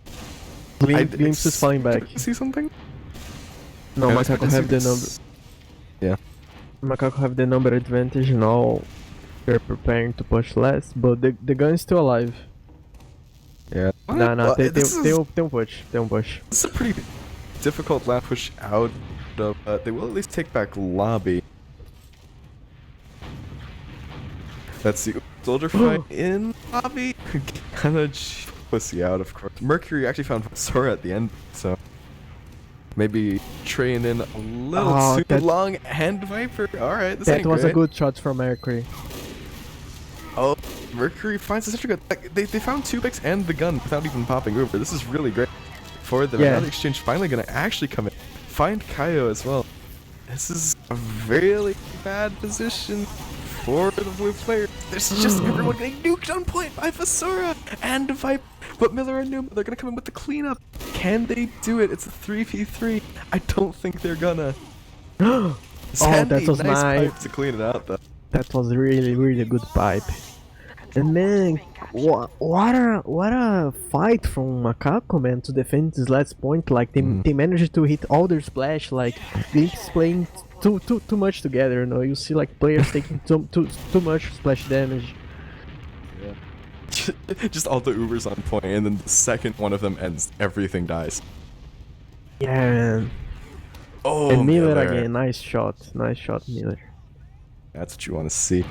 Glimpse is flying back. See something? No, Yeah, Macaco have the number. Yeah. Macaco have the number advantage now. They're preparing to push less, but the gun is still alive. Yeah. Nah, they don't push. They don't push. This is a pretty difficult lap push out of, they will at least take back lobby. That's the soldier fight in lobby. Kinda pussy out, of course. Mercury actually found Sora at the end, so maybe traying in a little too long. And Viper. Alright, this ain't was great. a good shot from Mercury. Oh, Mercury finds such a good. Like, they found 2 picks and the gun without even popping over. This is really great for them. Now the exchange finally gonna actually come in. Find Kaio as well. This is a really bad position for the blue player. There's just everyone getting nuked on point by Vasora and Viper. But Miller and Numa, they're gonna come in with the cleanup. Can they do it? It's a 3v3. I don't think they're gonna. That was nice nice. pipe to clean it out though. That was really good pipe. And man, what a fight from Macaco, man, to defend this last point. Like they managed to hit all their splash. Like Glimpse playing too much together. You know, you see like players taking too much splash damage. Yeah. Just all the Ubers on point, and then the second one of them ends, everything dies. Yeah. Oh, and Miller again, nice shot, Miller. That's what you want to see.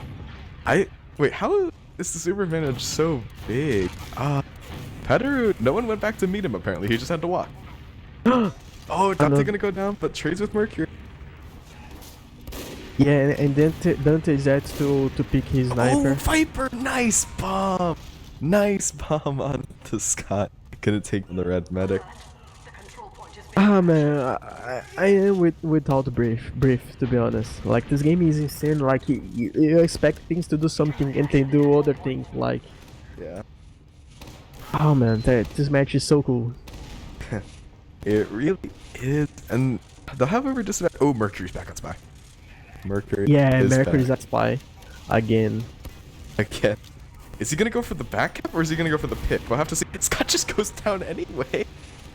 Wait, how is the super advantage so big? Pederu, no one went back to meet him apparently. He just had to walk. Oh, Dante gonna go down, but trades with Mercury. Yeah, and Dante is out to pick his sniper. Oh, Viper, nice bomb on to Scott. Gonna take the red medic. Man, I am without brief to be honest. Like this game is insane. Like you expect things to do something and they do other things. Like yeah. Oh man, this match is so cool. It really is, and they'll have over just about. Oh, Mercury's back on spy. Mercury's at spy again. Again. Is he gonna go for the back cap or is he gonna go for the pick? We'll have to see. Scott just goes down anyway.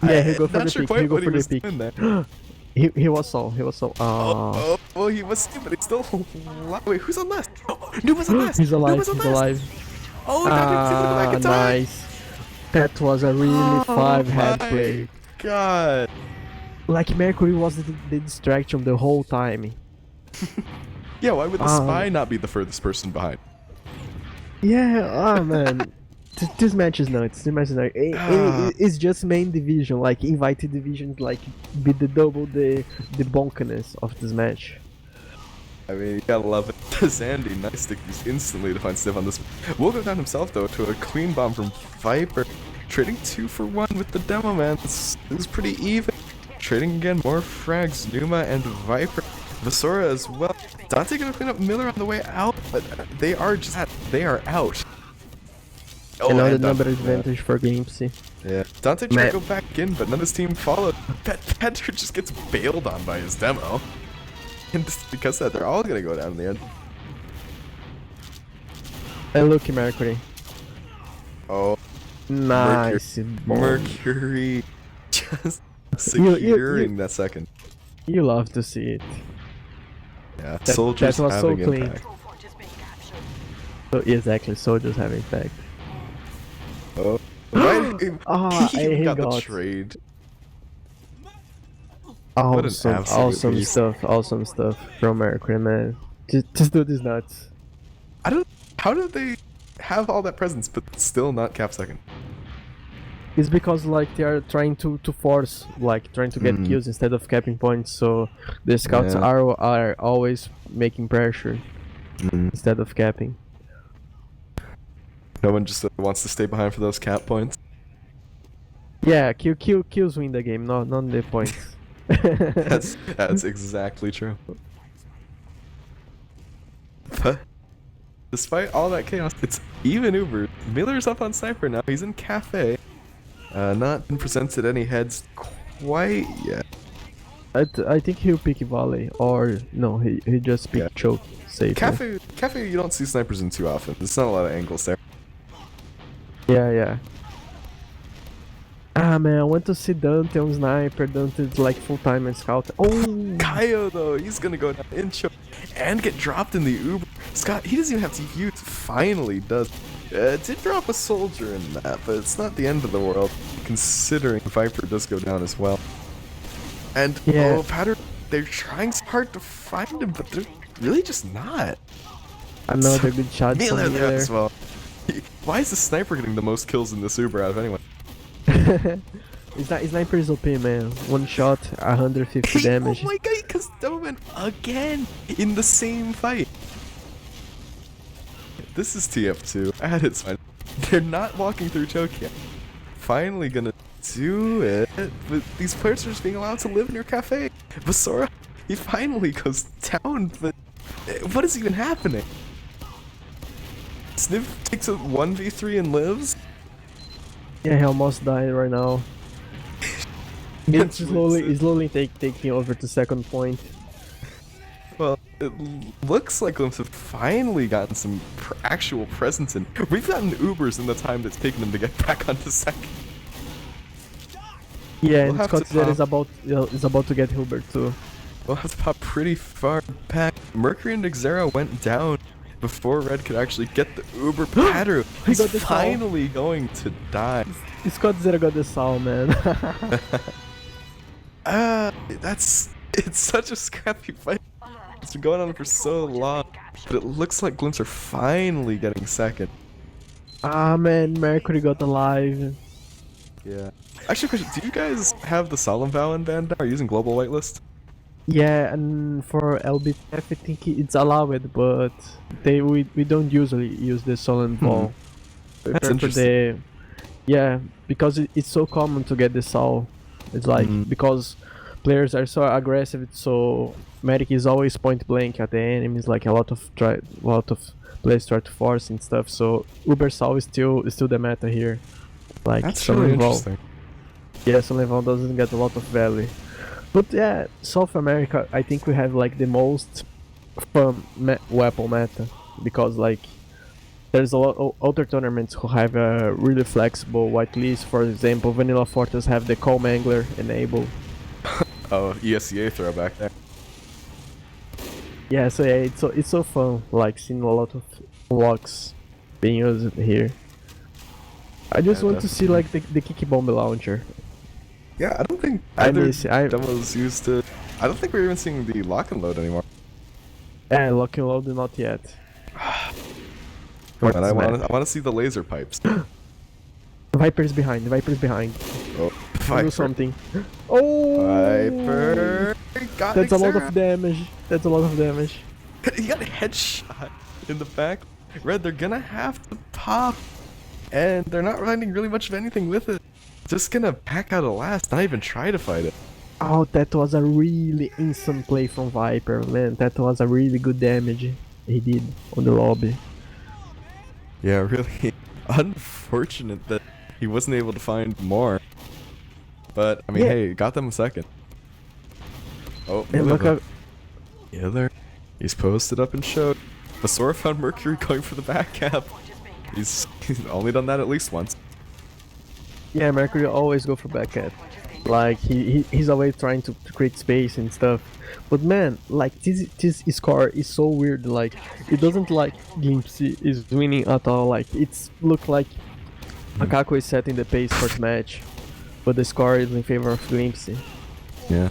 Yeah, he'll go for the pick. He'll go for the pick. He was so. Oh, well, he was stupid. He's still alive. Wait, who's on last? Oh, Numa's on last. He's alive. Oh, that didn't nice. That was a really 5-head play. God. Like Mercury was the distraction the whole time. Yeah, why would the spy not be the furthest person behind? Yeah, man. This match is nuts. It's just main division, like invited divisions, like be the double the bonkerness of this match. I mean, you gotta love it. Sandy, nice to use instantly to find Stiff on this. Will go down himself though to a clean bomb from Viper. Trading 2 for 1 with the demo, man. This is pretty even. Trading again, more frags, Numa and Viper. Vasora as well. Dante gonna clean up Miller on the way out, but they are out. Oh, another number advantage for Glimpse. Yeah. Dante tried to go back in, but none of his team followed. Peder just gets bailed on by his demo. And just because of that, they're all gonna go down in the end. And look, Mercury. Oh. Nice. Mercury just securing that second. You love to see it. Yeah, soldiers that was having so clean. impact. So exactly, soldiers have impact. Oh, he even got the trade. Awesome stuff from Mercury, man. Just do this nuts. How do they have all that presence but still not cap second? It's because like they are trying to force, like trying to get kills instead of capping points. So the scouts Yeah. are always making pressure instead of capping. No one just wants to stay behind for those cap points. Yeah, kills win the game, not the points. That's exactly true. But despite all that chaos, it's even Uber. Miller's up on sniper now. He's in cafe. Not been presented any heads quite yet. I think he'll pick volley, or no, he just pick choke safely. Cafe, you don't see snipers in too often. There's not a lot of angles there. Yeah. Ah man, I went to see Dante on sniper. Dante's like full timer scout. Oh, Kaio though, he's gonna go down in choke and get dropped in the Uber. Scott, he doesn't even have to use. Finally does. Did drop a soldier in that, but it's not the end of the world, considering Viper does go down as well. And Patter, they're trying so hard to find him, but they're really just not. Another good shot from Miller there Miller. as well. Why is the sniper getting the most kills in this Uber out of anyone? Sniper is OP, man. One shot, 150 damage. Oh my god, because Doman again in the same fight. This is TF2 at its finest. They're not walking through choke yet. Finally gonna do it, but these players are just being allowed to live in your cafe. Vasora, he finally goes down, but what is even happening? Sniv takes a 1v3 and lives? Yeah, he almost died right now. It's slowly taking over to second point. Well, it looks like Glimpse have finally gotten some actual presence in. We've gotten Ubers in the time that's taken them to get back onto second. Yeah, and Scott Z is about to get Hilbert too. We'll have to pop pretty far back. Mercury and Xera went down before Red could actually get the Uber Patter. He's finally going to die. Scott Z got the Sal, man. It's such a scrappy fight. It's been going on for so long, but it looks like Glimpse are finally getting second. Ah man, Mercury got alive. Yeah. Actually, question: do you guys have the Solemn Vow in Band now? Are you using Global Whitelist? Yeah, and for LBTF, I think it's allowed, but we don't usually use the Solemn Vow. That's interesting. Yeah, because it's so common to get the Sol. It's like because players are so aggressive, so Medic is always point blank at the enemies. Like a lot of players try to force and stuff. So Uber Sol is still the meta here. Like that's really interesting. Yeah, Solemn Vow doesn't get a lot of value. But yeah, South America, I think we have like the most fun weapon meta, because like there's a lot of other tournaments who have a really flexible whitelist. For example, Vanilla Fortress have the Calm Angler enabled. Oh, ESCA throwback there. Yeah, so yeah, it's so fun, like seeing a lot of locks being used here. I just want to see like the Kiki Bomb launcher. Yeah, I don't think demos used to. I don't think we're even seeing the lock and load anymore. Yeah, lock and load not yet. Come on, I want to see the laser pipes. Viper's behind. Oh, Viper. Do something. Oh! Viper got That's Xera. a lot of damage. He got a headshot in the back. Red, they're gonna have to pop, and they're not finding really much of anything with it. Just gonna back out of last, not even try to fight it. Oh, that was a really insane play from Viper, man. That was a really good damage he did on the lobby. Yeah, really unfortunate that he wasn't able to find more. But, I mean, hey, got them a second. Oh, and look up. Miller. He's posted up and showed. Vasora found Mercury going for the back cap. He's only done that at least once. Yeah, Mercury always go for back cap. Like, he's always trying to create space and stuff. But man, like, this score is so weird. Like, it doesn't like Glimpse is winning at all. Like, it's look like Macaco is setting the pace for the match, but the score is in favor of Glimpse. Yeah.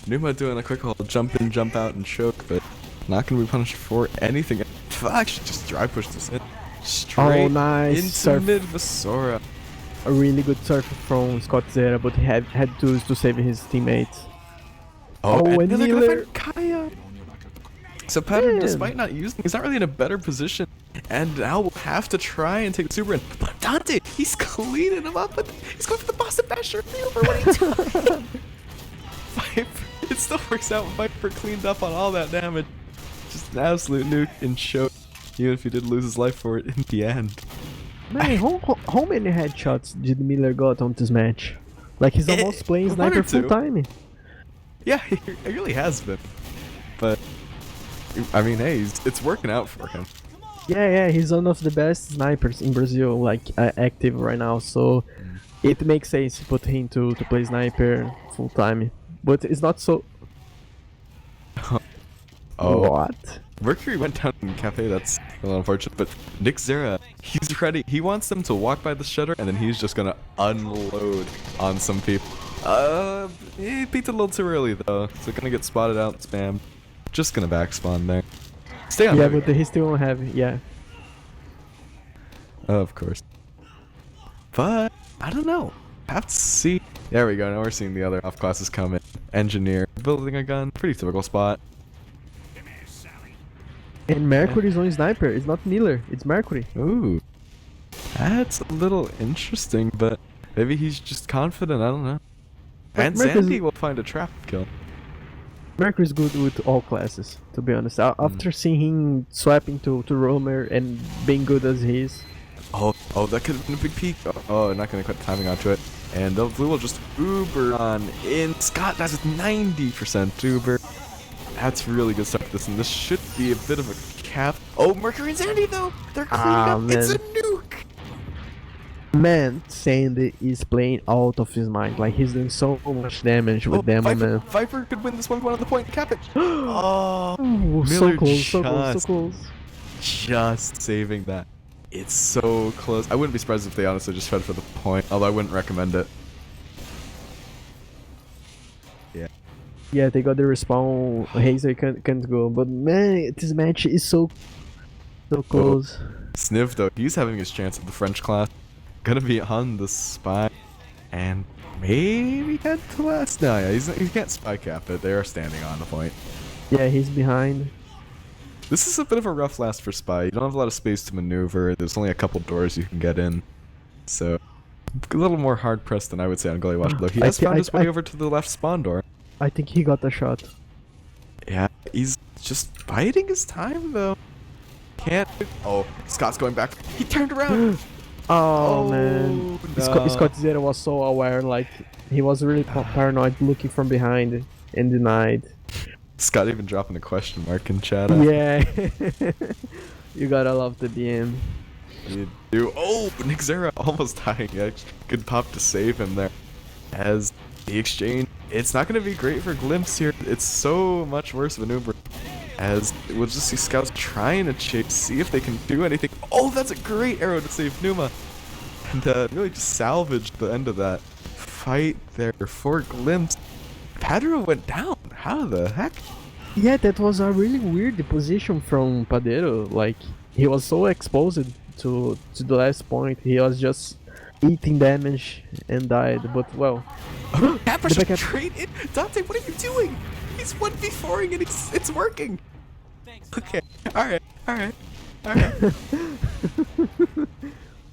Numa doing a quick little jump in, jump out, and choke, but not gonna be punished for anything. Actually, just dry pushed this in. Straight into mid Vasora. a really good surf from Scott Zera, but he had to save his teammates. Oh, and they're gonna Miller. find Kaya. So Pattern, Man. despite not using, he's not really in a better position, and now will have to try and take the super. But Dante, he's cleaning him up, but he's going for the Boston Basher. What are you doing? Viper, it still works out. Viper cleaned up on all that damage. Just an absolute nuke and show, even if he did lose his life for it in the end. Man, how many headshots did Miller got on this match? Like he's almost playing one sniper or two. full time. Yeah, he really has been. But I mean, hey, it's working out for him. Yeah, he's one of the best snipers in Brazil, like active right now. So it makes sense to put him to play sniper full time. But it's not so. Oh, What? Mercury went down in Cafe. That's a little unfortunate. But Nick Zera, he's ready. He wants them to walk by the shutter, and then he's just gonna unload on some people. He peeked a little too early though, so gonna get spotted out, spammed. Just gonna back spawn there. Stay on. Yeah, there. but he still won't have. Yeah. Of course. But I don't know. Have to see. There we go. Now we're seeing the other off classes come in. Engineer building a gun. Pretty typical spot. And Mercury's only sniper. It's not Miller. It's Mercury. Ooh, that's a little interesting, but maybe he's just confident. I don't know. And Mercury's- Zandy will find a trap kill. Mercury's good with all classes, to be honest. After seeing him swapping to Roamer and being good as he is. Oh, that could have been a big peek. Oh, not gonna quit timing onto it. And the blue will just Uber on in. Scott dies with 90% Uber. That's really good stuff for this, and this should be a bit of a cap. Oh, Mercury and Sandy though, they're cleaning up. It's a nuke. Man, Sandy is playing out of his mind. Like he's doing so much damage with them, man. Viper could win this one on the point. Cap it. Oh, Ooh, so Miller close, so close, so close. just saving that. It's so close. I wouldn't be surprised if they honestly just fed for the point, although I wouldn't recommend it. Yeah. Yeah, they got the respawn. Hazer can't go, but man, this match is so close. Sniv though, he's having his chance at the French class. Gonna be on the spy, and maybe head to last. No, yeah, he can't spy cap it. They are standing on the point. Yeah, he's behind. This is a bit of a rough last for spy. You don't have a lot of space to maneuver. There's only a couple doors you can get in, so a little more hard pressed than I would say on Gully Watch. Though he has found his way over to the left spawn door. I think he got a shot. Yeah, he's just biding his time though. Can't. Oh, Scott's going back. He turned around. Oh man, no. Scott Zero was so aware, like he was really paranoid, looking from behind and denied. Scott even dropping a question mark in chat. Yeah, you gotta love the DM. You do. Oh, Nick Zera almost dying. Yeah, good pop to save him there. As the exchange, it's not going to be great for Glimpse here. It's so much worse of an Uber. As we'll just see scouts trying to chase, see if they can do anything. Oh, that's a great arrow to save Numa. And really just salvage the end of that fight there for Glimpse. Padro went down. How the heck? Yeah, that was a really weird position from Padero. Like he was so exposed to the last point. He was just eating damage and died. But well, Capper the backup- straight in. Dante, what are you doing? He's 1v4ing and it's working. Okay. All right.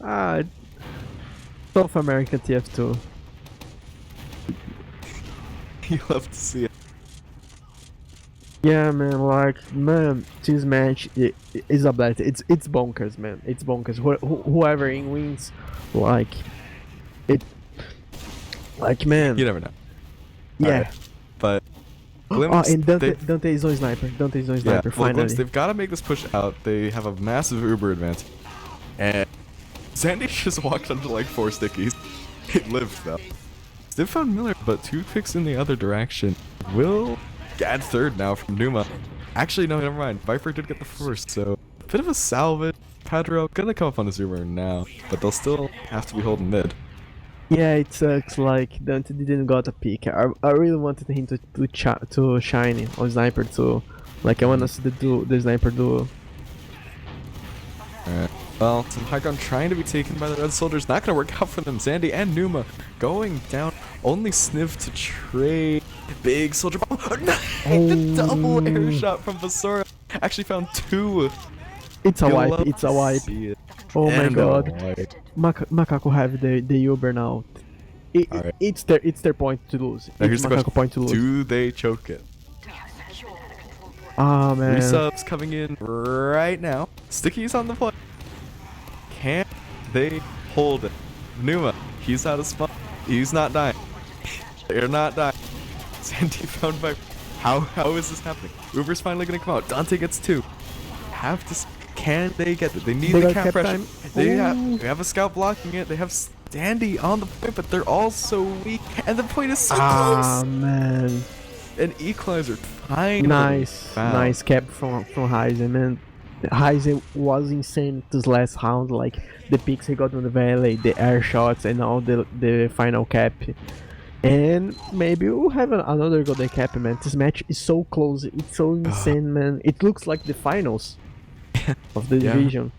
Ah, South America TF2. You love to see it. Yeah, man, this match is a blast. It's bonkers, man. It's bonkers. Whoever wins, like, man. You never know. Yeah. Alright. But Oh, Glimpse, and Dante is on sniper. Dante is on sniper. well, Finally. Glimpse, they've got to make this push out. They have a massive Uber advance. And Zandy just walked onto like 4 stickies. He lived though. They've found Miller, but 2 picks in the other direction. Will add third now from Numa. Actually, no, never mind. Viper did get the first, so bit of a salvage. Padro gonna come up on his Uber now, but they'll still have to be holding mid. Yeah, it sucks. Like Dante didn't got a pick. I really wanted him to shine on sniper too. Like I want to see the sniper duo. Alright. Well, some high ground trying to be taken by the red soldiers. Not going to work out for them. Zandy and Numa going down. Only Sniv to trade. Big soldier bomb. Oh, no! The double air shot from Vasora. Actually found two. It's a You'll wipe. love It's a to wipe. see it. Oh my And a god. wipe. Macaco have the Uber now. Alright. It's their point to lose. Now It's here's the Macaco question. point to lose. Do they choke it? Ah man. Resubs coming in right now. Sticky's on the play. Can they hold it? Numa, he's out of spot. He's not dying. They're not dying. Sandy found by. How is this happening? Uber's finally gonna come out. Dante gets two. Have to. Can they get it? They need They the got cap cap pressure. time. They Ooh. have a scout blocking it. They have Sandy on the point, but they're all so weak, and the point is so Ah close. man. An equalizer finally Nice found. cap from Heisen, man. Heisen was insane this last round, like the picks he got on the valley, the air shots, and all the final cap. And maybe we'll have another golden cap, man. This match is so close, it's so insane, man. It looks like the finals of the Yeah. division.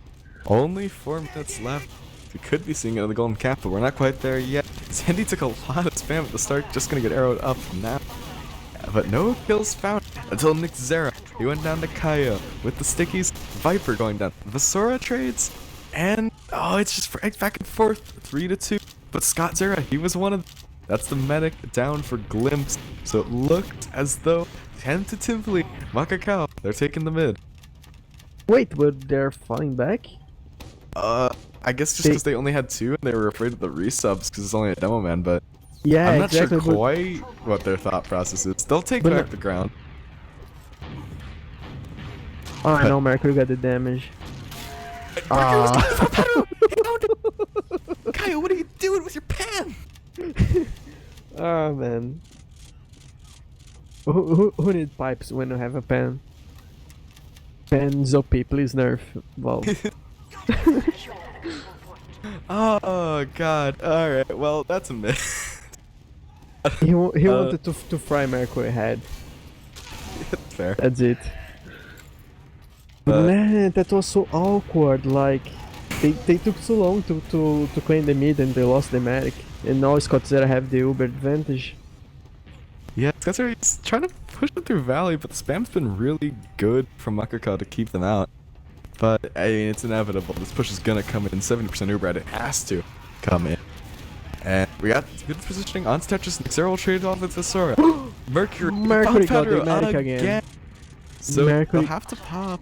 Only 4 minutes left. We could be seeing another golden cap, but we're not quite there yet. Sandy took a lot of spam at the start, just gonna get arrowed up now. But no kills found until Nick Zera. He went down to Kaya with the stickies. Viper going down. Vasora trades. And oh, it's just back and forth. 3-2. But Scott Zera, he was one of them. That's the medic down for Glimpse. So it looked as though tentatively Macaco, they're taking the mid. Wait, but they're falling back? I guess just because they only had two and they were afraid of the resubs because it's only a demo man, but Yeah, I'm not exactly. sure quite what their thought process is. They'll take But back no- the ground. Oh, I know Mercury got the damage. Kaya, what are you doing with your pan? Oh man. Who need pipes when you have a pen? Pens OP, please nerf. Well, Oh god. Alright, well that's a miss. he wanted to fry Mercury head. Fair. That's it. But man, that was so awkward. Like, they took so long to claim the mid and they lost the medic. And now Scott Zera have the Uber advantage. Yeah, he's trying to push it through Valley, but the spam's been really good from Macaco to keep them out. But, I mean, it's inevitable. This push is gonna come in. 70% Uber, it has to come in. And we got good positioning on Tetris. Xero will trade off with Vasora. Mercury Mercury got the Pedro medic again. So Mercury- they'll have to pop.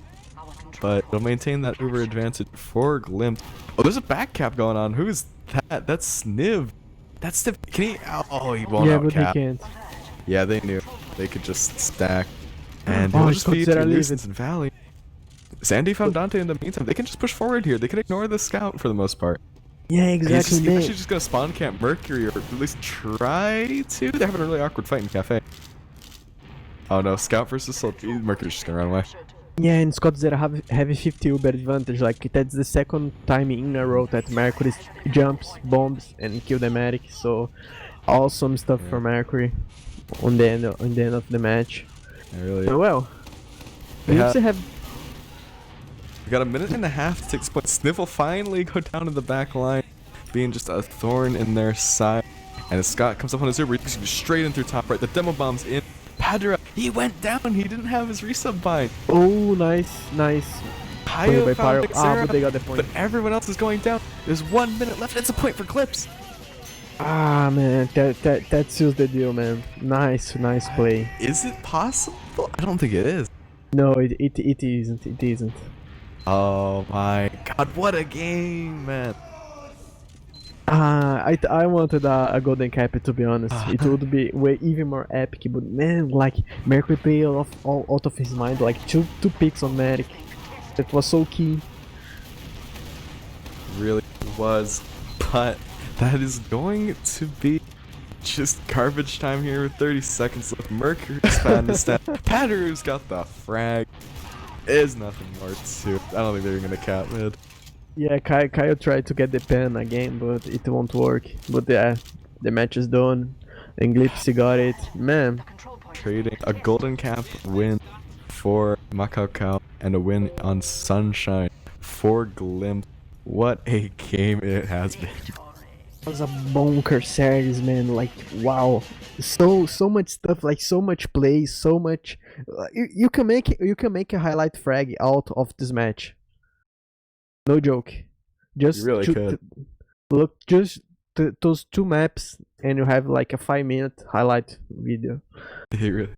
But they'll maintain that Uber advantage for Glimpse. Oh, there's a back cap going on. Who's that? That's Sniv. That's Sniv. Can he? Oh, he won't Yeah, out but cap. they can't. Yeah, they knew. They could just stack. And Oh, he'll just Scott be Zera through leave Nuisance and Valley. Sandy found Dante in the meantime. They can just push forward here. They can ignore the scout for the most part. Yeah, He's exactly. actually just gonna spawn camp Mercury, or at least try to. They're having a really awkward fight in Cafe. Oh no, Scout versus Soldier. Mercury's just gonna run away. Yeah, and Scott Zera have a 50 Uber advantage. Like, that's the second time in a row that Mercury jumps, bombs, and kill the medic. So, awesome stuff for Mercury on the end of the match. Really. So, well, They we have- also have. We got a minute and a half to take this point. Sniffle finally go down to the back line, being just a thorn in their side. And as Scott comes up on his Uber, he's straight in through top right. The demo bomb's in. Padra, he went down. He didn't have his resub bind. Oh, nice. Play by Pyro found Pyro. Xera, But they got the point. but everyone else is going down. There's 1 minute left. It's a point for Clips. Man, that seals the deal, man. Nice play. Is it possible? I don't think it is. No, it isn't. It isn't. Oh my god, what a game, man. I wanted a golden cap, to be honest. It would be way even more epic, but man, like Mercury played all out of his mind, like two picks on Medic. That was so key. Really was, but that is going to be just garbage time here with 30 seconds left. Mercury's found the stat. Patter's got the frag. There's nothing more to it. I don't think they're gonna cap mid. Yeah, Kyle tried to get the pen again, but it won't work. But yeah, the match is done. And Glipsy got it. Man, Trading a golden cap win for Macaco and a win on Sunshine for Glimpse. What a game it has been. It was a bonker series, man. Like, wow, so much stuff, like so much play, so much. You can make a highlight frag out of this match. No joke. You Just really could. look, those two maps, and you have like a 5-minute highlight video. You really.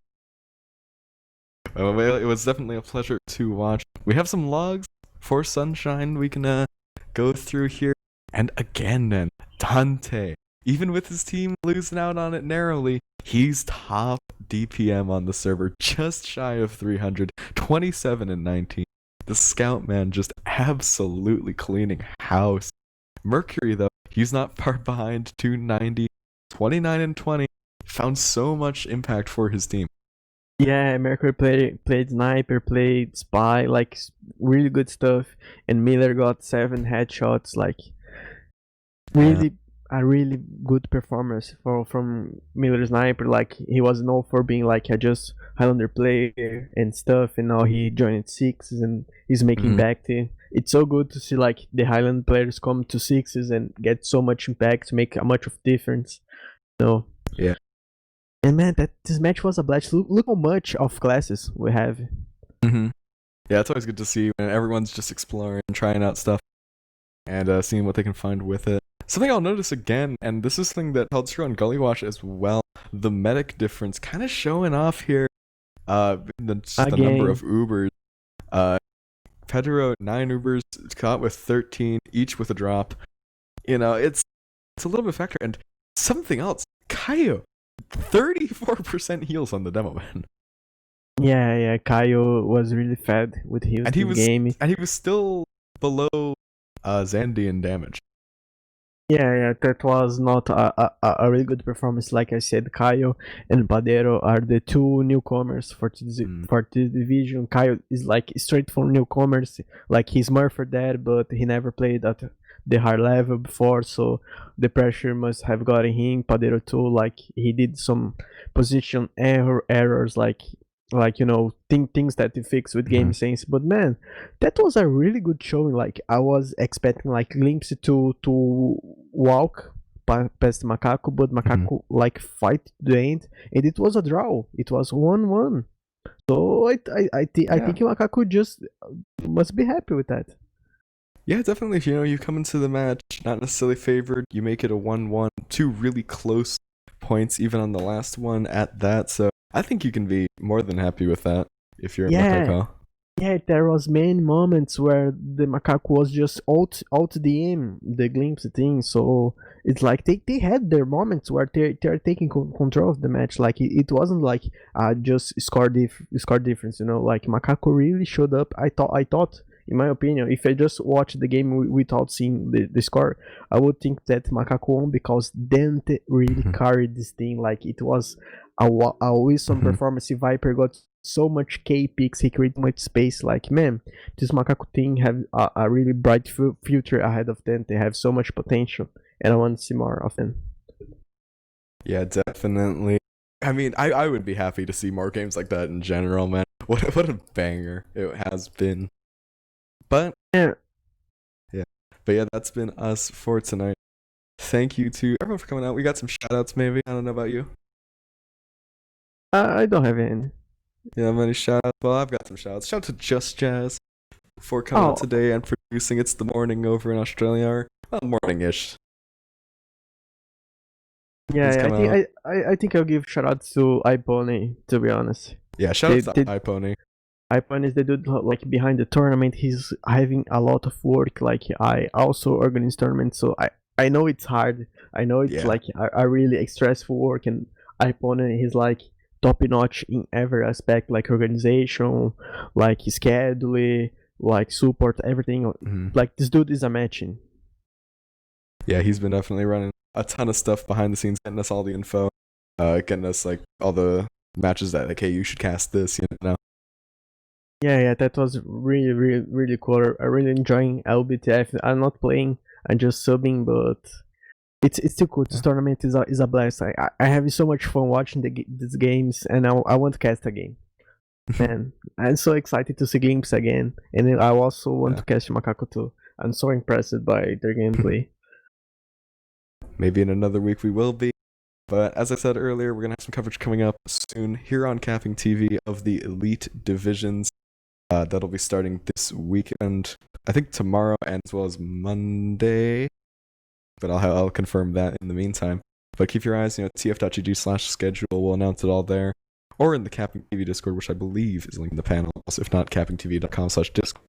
Well, it was definitely a pleasure to watch. We have some logs for Sunshine we can go through here. And again, then, Dante, even with his team losing out on it narrowly, he's top DPM on the server, just shy of 300, 27 and 19. The Scout man just absolutely cleaning house. Mercury, though, he's not far behind, 290, 29 and 20. Found so much impact for his team. Yeah, Mercury played sniper, played spy, like really good stuff, and Miller got 7 headshots, like really a really good performance from Miller sniper. Like he was known for being like a just Highlander player and stuff, and now he joined sixes and he's making back to. It's so good to see like the Highland players come to sixes and get so much impact, make a much of difference. So yeah. And man, this match was a blast. Look how much of classes we have. Yeah, it's always good to see when everyone's just exploring and trying out stuff and seeing what they can find with it. Something I'll notice again, and this is something that held true on Gully Wash as well, the medic difference kind of showing off here. The number of Ubers. Pedro 9 Ubers caught with 13, each with a drop. You know, it's a little bit factor. And something else, Kaio. 34% heals on the demo, man. Yeah, Kaio was really fed with heals in the game. And he was still below Zandy in damage. Yeah, that was not a really good performance. Like I said, Kaio and Padero are the two newcomers for this division. Kaio is like straight from newcomers. Like he's Murphy there, but he never played at the high level before, so the pressure must have gotten him. Padero too, like he did some position errors, like you know, things that you fix with game sense. But man, that was a really good showing. Like I was expecting like Glimpse to walk past Macaco, but Macaco like fight to the end, and it was a draw. It was 1-1. So I think Macaco just must be happy with that. Yeah, definitely. If you come into the match not necessarily favored, you make it a 1-1, 2 really close points even on the last one at that. So I think you can be more than happy with that if you're Macaco. Yeah, there was many moments where the Macaco was just out DM the Glimpse thing. So it's like they had their moments where they're taking control of the match. Like it wasn't like just score difference. You know, like Macaco really showed up. I thought. In my opinion, if I just watched the game without seeing the score, I would think that Macaco won because Dante really carried this thing. Like it was a awesome performance. Viper got so much K picks, he created much space. Like man, this Macaco thing have a really bright future ahead of them. They have so much potential, and I want to see more of them. Yeah, definitely. I mean, I would be happy to see more games like that in general, man. What a banger it has been. But yeah, that's been us for tonight. Thank you to everyone for coming out. We got some shoutouts, maybe. I don't know about you. I don't have any. Yeah, many shoutouts. Well, I've got some shoutouts. Shout out to Just Jazz for coming out today and producing. It's the morning over in Australia, or morning-ish. Yeah, I think I'll give shoutouts to iPony, to be honest. Yeah, shoutouts to iPony. iPony is the dude like behind the tournament. He's having a lot of work. Like I also organize tournaments, so I know it's hard. I know it's like a really stressful work, and iPony he's like top notch in every aspect, like organization, like schedule, like support, everything. Like this dude is a matching. Yeah, he's been definitely running a ton of stuff behind the scenes, getting us all the info, getting us like all the matches that like, hey, you should cast this, you know. Yeah, that was really cool. I really enjoying LBTF. I'm not playing, I'm just subbing, but it's still cool. This tournament is a blast. I have so much fun watching these games, and I want to cast a game. Man, I'm so excited to see Glimpse again, and I also want to cast Macaco too. I'm so impressed by their gameplay. Maybe in another week we will be. But as I said earlier, we're going to have some coverage coming up soon here on Capping TV of the Elite Divisions. That'll be starting this weekend, I think tomorrow and as well as Monday. But I'll confirm that in the meantime. But keep your eyes, tf.gg/schedule. We'll announce it all there. Or in the Capping TV Discord, which I believe is linked in the panel. Also, if not, cappingtv.com/discord.